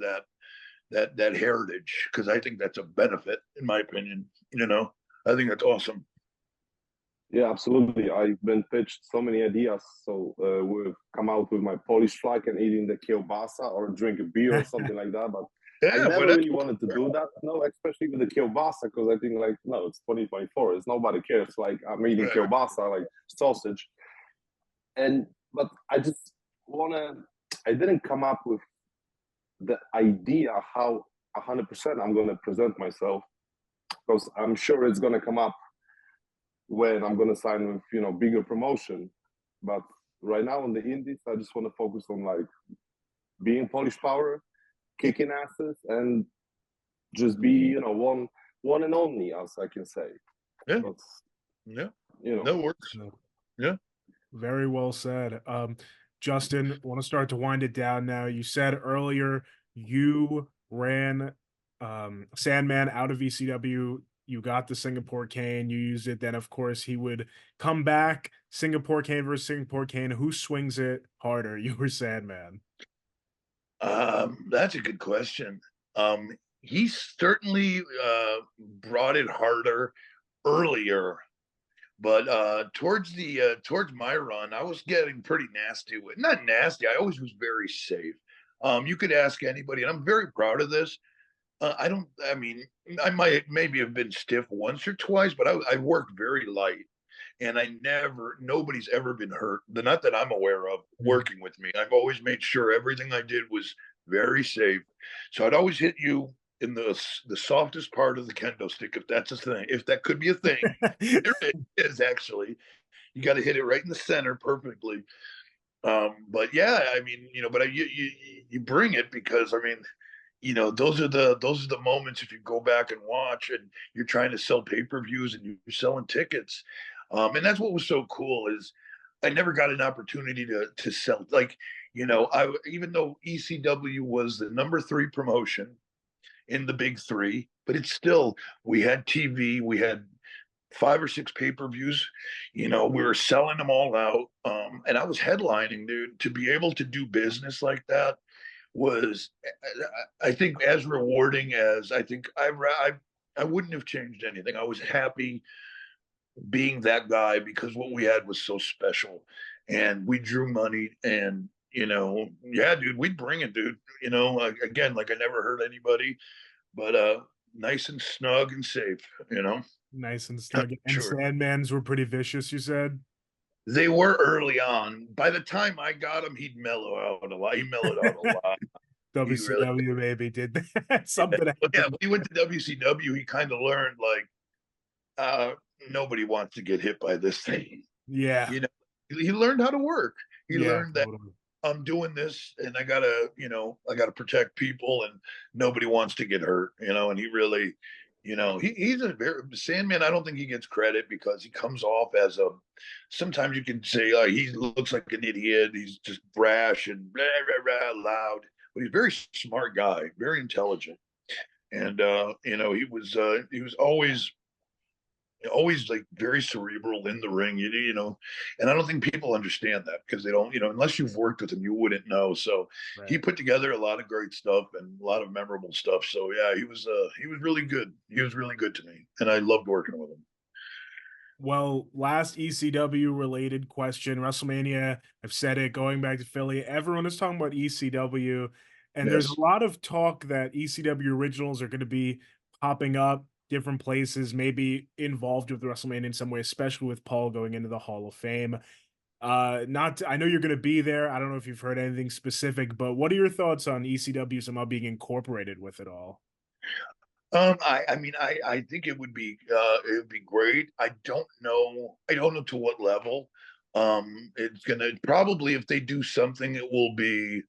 that heritage, because I think that's a benefit, in my opinion. You know, I think that's awesome. Yeah, absolutely. I've been pitched so many ideas. So we've come out with my Polish flag and eating the kielbasa or drink a beer or something like that. But I never really wanted to do that, no, especially with the kielbasa, because I think like, no, it's 2024. It's nobody cares. Like, I'm eating kielbasa, like sausage. But I just I didn't come up with the idea how 100% I'm going to present myself, because I'm sure it's going to come up when I'm going to sign with, you know, bigger promotion. But right now in the indies, I just want to focus on like being Polish Power, kicking asses, and just be, you know, one and only, as I can say. Yeah. Yeah. You know, that works. Yeah. Very well said. Justin, want to start to wind it down now. You said earlier you ran Sandman out of ECW. You got the Singapore cane. You used it. Then, of course, he would come back. Singapore cane versus Singapore cane. Who swings it harder, you or Sandman? That's a good question. He certainly brought it harder earlier, but towards my run, I was getting pretty nasty with, not nasty. I always was very safe. You could ask anybody, and I'm very proud of this. I mean, I might maybe have been stiff once or twice, but I worked very light, and nobody's ever been hurt. Not that I'm aware of, working with me. I've always made sure everything I did was very safe. So I'd always hit you in the softest part of the kendo stick, if that's a thing, if that could be a thing. It is actually. You got to hit it right in the center perfectly. But yeah, I mean, but you bring it because I mean, those are the moments if you go back and watch and you're trying to sell pay-per-views and you're selling tickets. And that's what was so cool is I never got an opportunity to sell like, I even though ECW was the number 3 promotion in the big 3, but it's still we had TV, we had 5 or 6 pay-per-views. We were selling them all out. And I was headlining, dude. To be able to do business like that was, I think, as rewarding as I think I wouldn't have changed anything. I was happy being that guy because what we had was so special, and we drew money. And yeah, dude, we'd bring it, dude. Again, like I never hurt anybody, but nice and snug and safe. Nice and snug. And Sure. Sandmans were pretty vicious, you said? They were early on. By the time I got him, he'd mellow out a lot. He mellowed out a lot. WCW maybe did that. Something happened. Yeah, when he went to WCW, he kind of learned like nobody wants to get hit by this thing. Yeah. He learned how to work. He learned that totally. I'm doing this and I gotta protect people and nobody wants to get hurt, and he really, he's a very Sandman. I don't think he gets credit because he comes off as sometimes you can say he looks like an idiot. He's just brash and blah, blah, blah, loud, but he's a very smart guy, very intelligent. And he was always like very cerebral in the ring, and I don't think people understand that because they don't, unless you've worked with him, you wouldn't know. So Right. he put together a lot of great stuff and a lot of memorable stuff. So yeah, he was really good. He was really good to me, and I loved working with him. Well, last ECW related question, WrestleMania, I've said it, going back to Philly, everyone is talking about ECW, and there's Yes. a lot of talk that ECW originals are going to be popping up different places, maybe involved with WrestleMania in some way, especially with Paul going into the Hall of Fame. I know you're going to be there. I don't know if you've heard anything specific, but what are your thoughts on ECW somehow being incorporated with it all? I mean, I think it would be great. I don't know to what level. It's gonna probably if they do something, it will be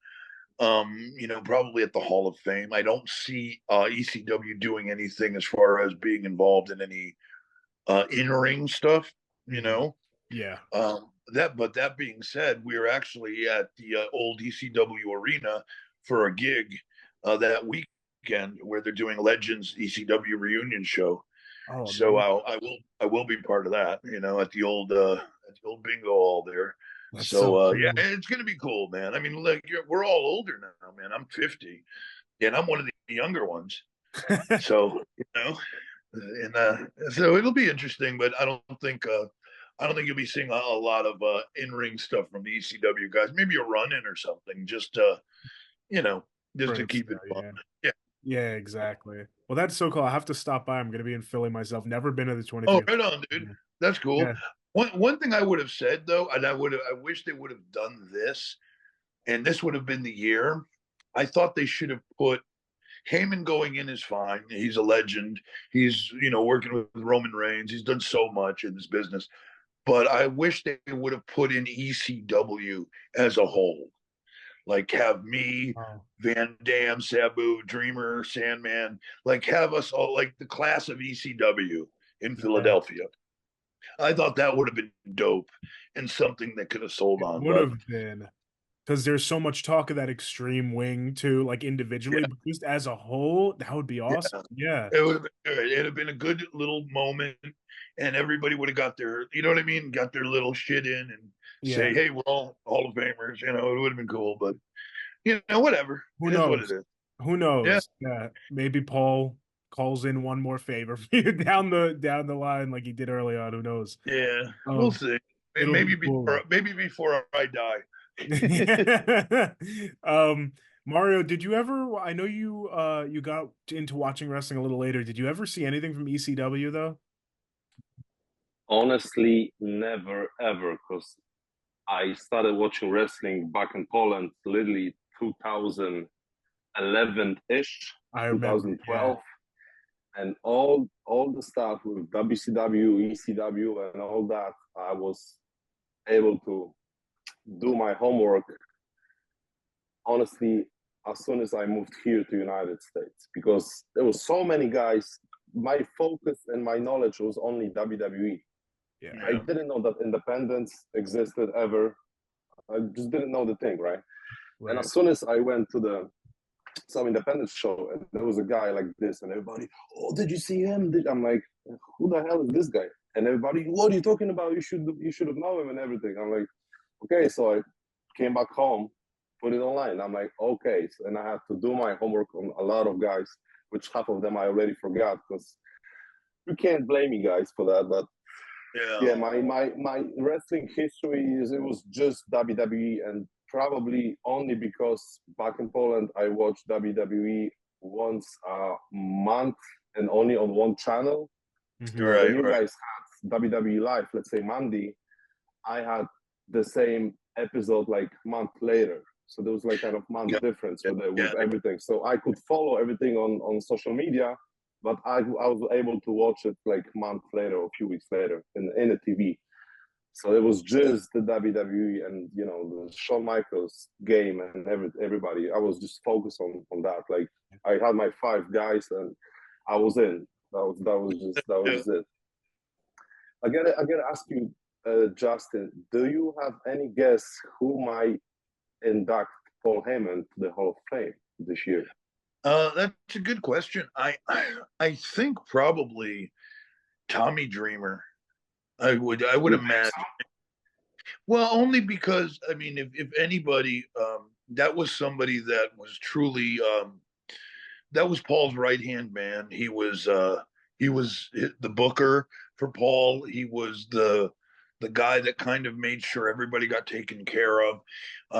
probably at the Hall of Fame. I don't see ECW doing anything as far as being involved in any in-ring stuff, Yeah. But that being said, we are actually at the old ECW arena for a gig that weekend where they're doing Legends ECW reunion show. Oh, So man. I will be part of that, at the old bingo hall there. That's So, so yeah, cool. it's gonna be cool, man. I mean, look, we're all older now, man. I'm 50, and I'm one of the younger ones. So and so it'll be interesting, but I don't think you'll be seeing a lot of in-ring stuff from the ECW guys. Maybe a run-in or something, just just to keep it fun. Yeah. Yeah. Yeah, exactly. Well, that's so cool. I have to stop by. I'm going to be in Philly myself. Never been to the Oh, 23rd. right on, dude. That's cool. Yeah. One thing I would have said though, and I wish they would have done this, and this would have been the year. I thought they should have put Heyman going in is fine. He's a legend. He's working with Roman Reigns. He's done so much in this business. But I wish they would have put in ECW as a whole. Like have me, Oh. Van Dam, Sabu, Dreamer, Sandman, like have us all like the class of ECW in Philadelphia. I thought that would have been dope and something that could have sold It on. would But have been because there's so much talk of that extreme wing too, like individually, yeah, but just as a whole, that would be awesome. Yeah. it would have been good. It'd have been a good little moment, and everybody would have got their, you know what I mean, got their little shit in and Yeah. say, "Hey, we're all Hall of Famers." It would have been cool. But whatever. Who It is what knows? it is. Who knows? Yeah. Maybe Paul calls in one more favor for you down the line like he did early on. Who knows? Yeah, we'll see. It'll Maybe be cool. before I die. Mario, did you ever, I know you got into watching wrestling a little later. Did you ever see anything from ECW though? Honestly, never ever, because I started watching wrestling back in Poland literally 2011-ish, I remember, 2012. And all the stuff with WCW, ECW, and all that I was able to do my homework, honestly, as soon as I moved here to United States, because there was so many guys. My focus and my knowledge was only WWE. Yeah. I didn't know that independence existed ever. I just didn't know the thing, right? And as soon as I went to some independence show, and there was a guy like this, and everybody, oh, did you see him? I'm like, who the hell is this guy? And everybody, what are you talking about? You should have known him and everything. I'm like, okay. So I came back home, put it online. I'm like, okay. And I had to do my homework on a lot of guys, which half of them I already forgot, because you can't blame me guys for that. But yeah, my wrestling history is, it was just WWE, and probably only because back in Poland I watched WWE once a month and only on one channel. Right, When you right. guys had WWE Live, let's say Monday, I had the same episode like month later. So there was like kind of month difference with everything. So I could follow everything on social media, but I was able to watch it like a month later or a few weeks later in a TV. So it was just the WWE and, you know, the Shawn Michaels game and everybody. I was just focused on that. Like I had my 5 guys and I was in. That was just it. I gotta ask you, Justin, do you have any guess who might induct Paul Heyman to the Hall of Fame this year? That's a good question. I think probably Tommy Dreamer. I would imagine. So? Well, only because I mean, if anybody, that was somebody that was truly that was Paul's right hand man. He was the booker for Paul. He was the guy that kind of made sure everybody got taken care of,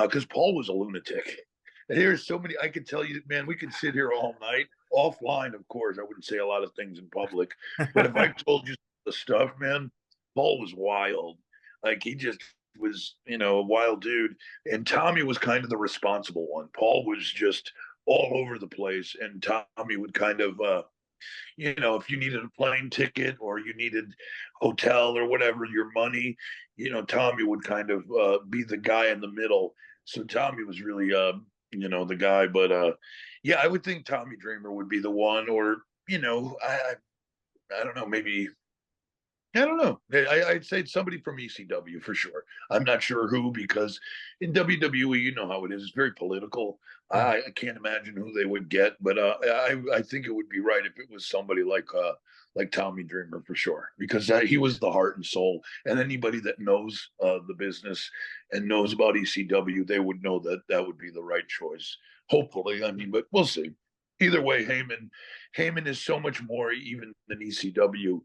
because Paul was a lunatic. And there's so many I could tell you, man. We could sit here all night offline. Of course, I wouldn't say a lot of things in public, but if I told you the stuff, man, Paul was wild. Like he just was, you know, a wild dude. And Tommy was kind of the responsible one. Paul was just all over the place, and Tommy would kind of, you know, if you needed a plane ticket or you needed hotel or whatever, your money, you know, Tommy would kind of be the guy in the middle. So Tommy was really, you know, the guy. But yeah, I would think Tommy Dreamer would be the one, or you know, I don't know, maybe I don't know. I'd say it's somebody from ECW for sure. I'm not sure who, because in WWE, you know how it is. It's very political. I can't imagine who they would get, but I think it would be right if it was somebody like Tommy Dreamer for sure, because he was the heart and soul. And anybody that knows the business and knows about ECW, they would know that that would be the right choice. Hopefully, I mean, but we'll see. Either way, Heyman is so much more even than ECW.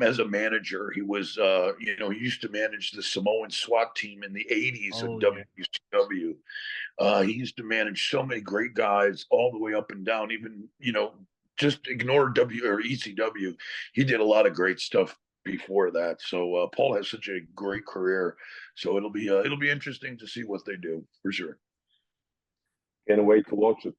As a manager, he was, you know, he used to manage the Samoan SWAT team in the 80s in WCW. He used to manage so many great guys all the way up and down, even, you know, just ignore W or ECW. He did a lot of great stuff before that. So Paul has such a great career. So it'll be interesting to see what they do for sure. Can't wait to watch it.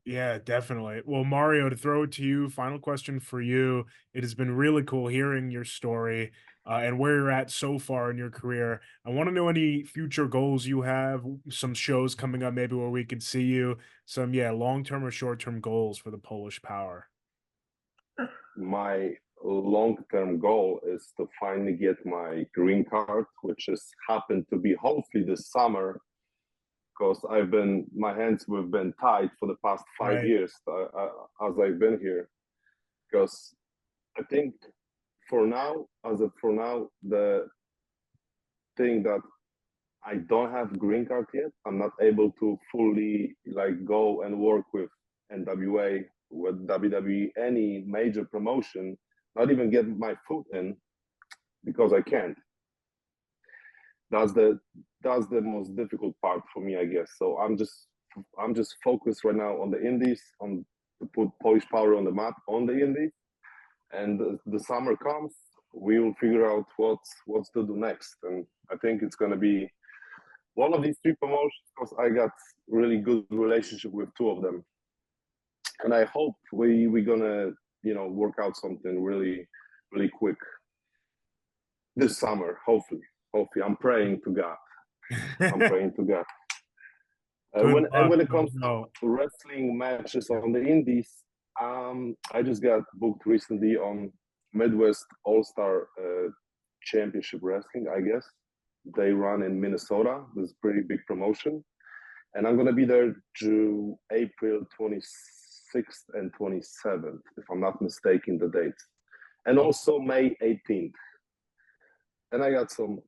Yeah, definitely. Well, Mario, to throw it to you, final question for you. It has been really cool hearing your story and where you're at so far in your career. I want to know any future goals you have, some shows coming up maybe where we could see you, some, yeah, long-term or short-term goals for the Polish Power. My long-term goal is to finally get my green card, which has happened to be hopefully this summer, because my hands have been tied for the past 5 years as I've been here. Because I think for now, the thing that I don't have green card yet, I'm not able to fully like go and work with NWA, with WWE, any major promotion, not even get my foot in, because I can't. That's the most difficult part for me, I guess. So I'm just focused right now on the indies, on to put Polish Power on the map on the indies, and the summer comes, we will figure out what's to do next. And I think it's going to be one of these 3 promotions, because I got really good relationship with 2 of them, and I hope we're gonna, you know, work out something really quick. this summer, hopefully. Hopefully, I'm praying to God. I'm praying to God. Good luck. When it comes No. to wrestling matches on the indies, I just got booked recently on Midwest All-Star Championship Wrestling, I guess. They run in Minnesota. This is a pretty big promotion. And I'm going to be there to April 26th and 27th, if I'm not mistaken, the dates. And also May 18th. And I got some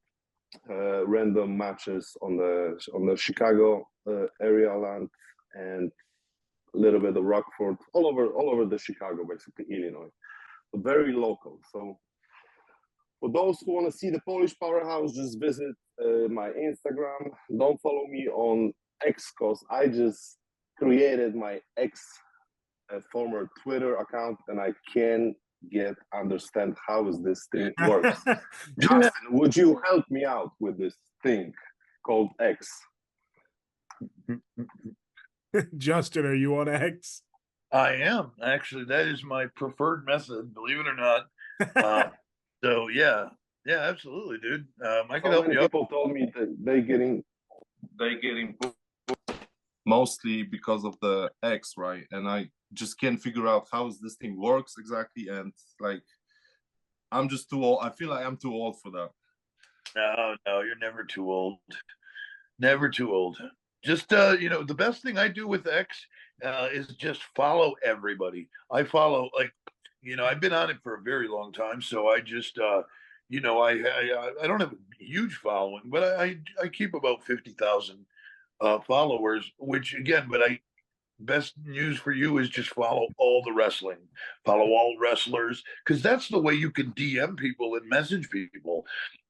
random matches on the Chicago area land and a little bit of Rockford, all over the Chicago, basically Illinois, but very local. So for those who want to see the Polish Powerhouse, just visit my Instagram. Don't follow me on X because I just created my ex former Twitter account and I can't understand how is this thing works. Justin, would you help me out with this thing called X? Justin, are you on X? I am actually. That is my preferred method, believe it or not. So yeah, absolutely, dude. I can help you out. People told me that they getting mostly because of the X, right? And I just can't figure out how this thing works exactly. And like, I'm just too old. I feel like I'm too old for that. No, you're never too old. Never too old. Just the best thing I do with X is just follow everybody. I follow I've been on it for a very long time, so I just I don't have a huge following, but I keep about 50,000 followers, which again, best news for you is just follow all the wrestling, follow all wrestlers, because that's the way you can DM people and message people.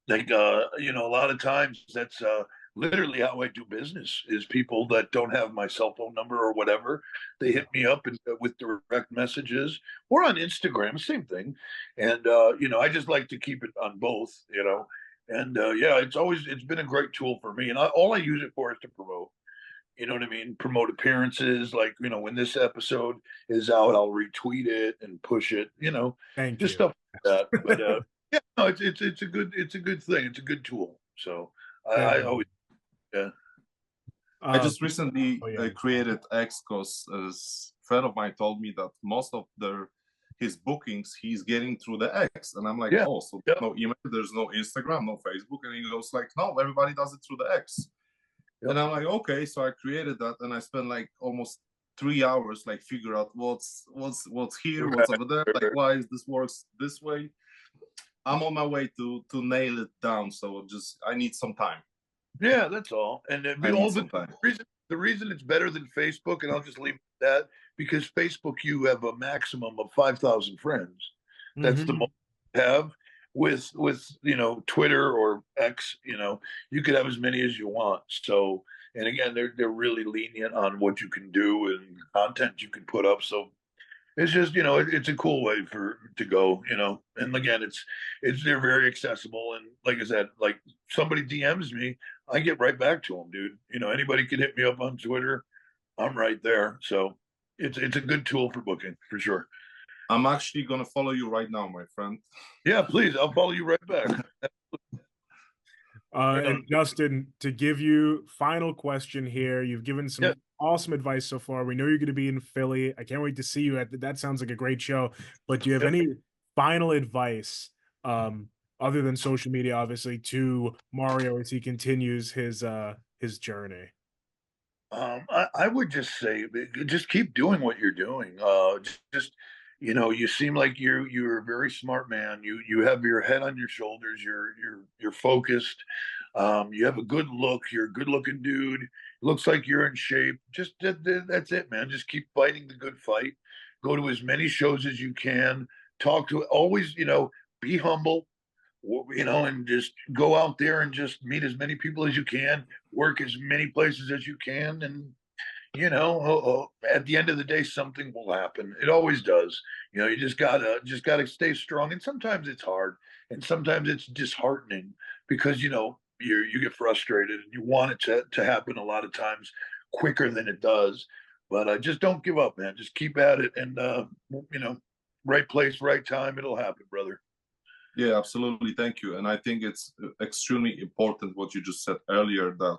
Like, a lot of times that's literally how I do business is people that don't have my cell phone number or whatever, they hit me up with direct messages or on Instagram, same thing. And, I just like to keep it on both, and it's been a great tool for me. And all I use it for is to promote. You know what I mean? Promote appearances. Like, when this episode is out, I'll retweet it and push it, Thank just you. stuff like that. But yeah, no, it's a good thing. It's a good tool. So I always, yeah. I just recently Oh, yeah. created X because a friend of mine told me that most of his bookings he's getting through the X, and I'm like, Yeah. oh, so no email, there's no Instagram, no Facebook, and he goes like, no, everybody does it through the X. Yep. And I'm like, okay, so I created that, and I spent like almost 3 hours like figure out what's here, what's over there, like why is this works this way. I'm on my way to nail it down, so I need some time. Yeah, that's all. And the reason it's better than Facebook, and I'll just leave it at that, because Facebook you have a maximum of 5,000 friends. That's the most you have. With Twitter or X, you could have as many as you want. So, and again, they're really lenient on what you can do and content you can put up. So it's just it's a cool way to go. And again, they're very accessible. And like I said, like somebody DMs me, I get right back to them, dude. Anybody can hit me up on Twitter. I'm right there. So it's a good tool for booking for sure. I'm actually going to follow you right now, my friend. Yeah, please. I'll follow you right back. And Justin, to give you final question here, you've given some awesome advice so far. We know you're going to be in Philly. I can't wait to see you that sounds like a great show. But do you have any final advice, other than social media, obviously, to Mario as he continues his journey? I would just say, just keep doing what you're doing. You seem like you're a very smart man. You have your head on your shoulders. You're focused. You have a good look. You're a good looking dude. Looks like you're in shape. Just that's it, man. Just keep fighting the good fight. Go to as many shows as you can. Always, be humble. And just go out there and just meet as many people as you can, work as many places as you can. And, at the end of the day, something will happen. It always does. You just gotta stay strong. And sometimes it's hard and sometimes it's disheartening because, you get frustrated and you want it to happen a lot of times quicker than it does. But just don't give up, man. Just keep at it. And, right place, right time. It'll happen, brother. Yeah, absolutely. Thank you. And I think it's extremely important what you just said earlier, that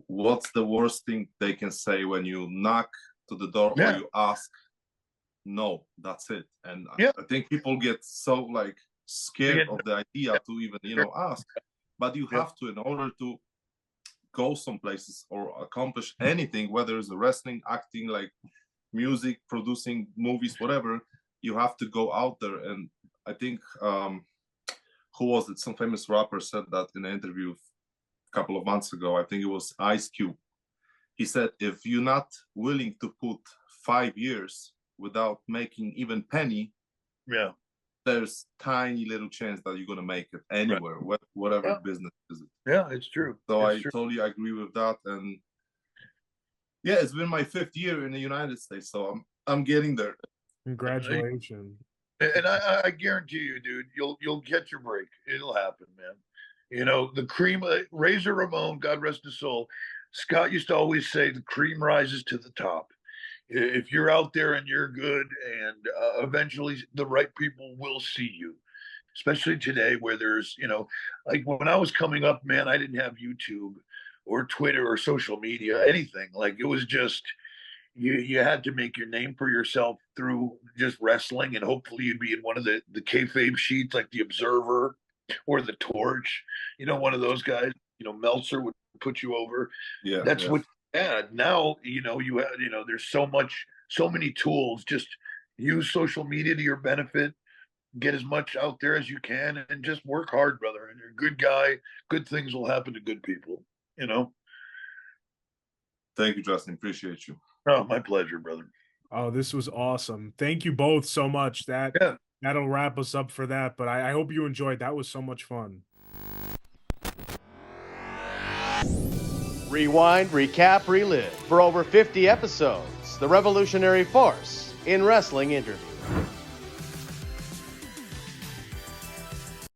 what's the worst thing they can say when you knock to the door or you ask? No, that's it. And I think people get so like scared of the idea to even, ask. But you have to, in order to go some places or accomplish anything, whether it's wrestling, acting, like music, producing movies, whatever, you have to go out there. And I think who was it? Some famous rapper said that in an interview a couple of months ago. I think it was Ice Cube. He said, if you're not willing to put 5 years without making even penny, there's tiny little chance that you're gonna make it anywhere, whatever business is it. Yeah, it's true. So it's I totally agree with that. And yeah, it's been my 5th year in the United States, so I'm getting there. Congratulations. And I guarantee you, dude, you'll get your break. It'll happen, man. You know, the cream, Razor Ramon, God rest his soul. Scott used to always say the cream rises to the top. If you're out there and you're good, and eventually the right people will see you, especially today where there's, like when I was coming up, man, I didn't have YouTube or Twitter or social media, anything. Like it was just, you had to make your name for yourself through just wrestling, and hopefully you'd be in one of the kayfabe sheets like the Observer or the Torch, one of those guys. Meltzer would put you over. That's what you had. Now you had, there's so many tools. Just use social media to your benefit, get as much out there as you can, and just work hard, brother. And you're a good guy. Good things will happen to good people. Thank you, Justin. Appreciate you. Oh, my pleasure, brother. Oh, this was awesome. Thank you both so much. That'll wrap us up for that. But I hope you enjoyed. That was so much fun. Rewind, recap, relive. For over 50 episodes, the revolutionary force in wrestling interview.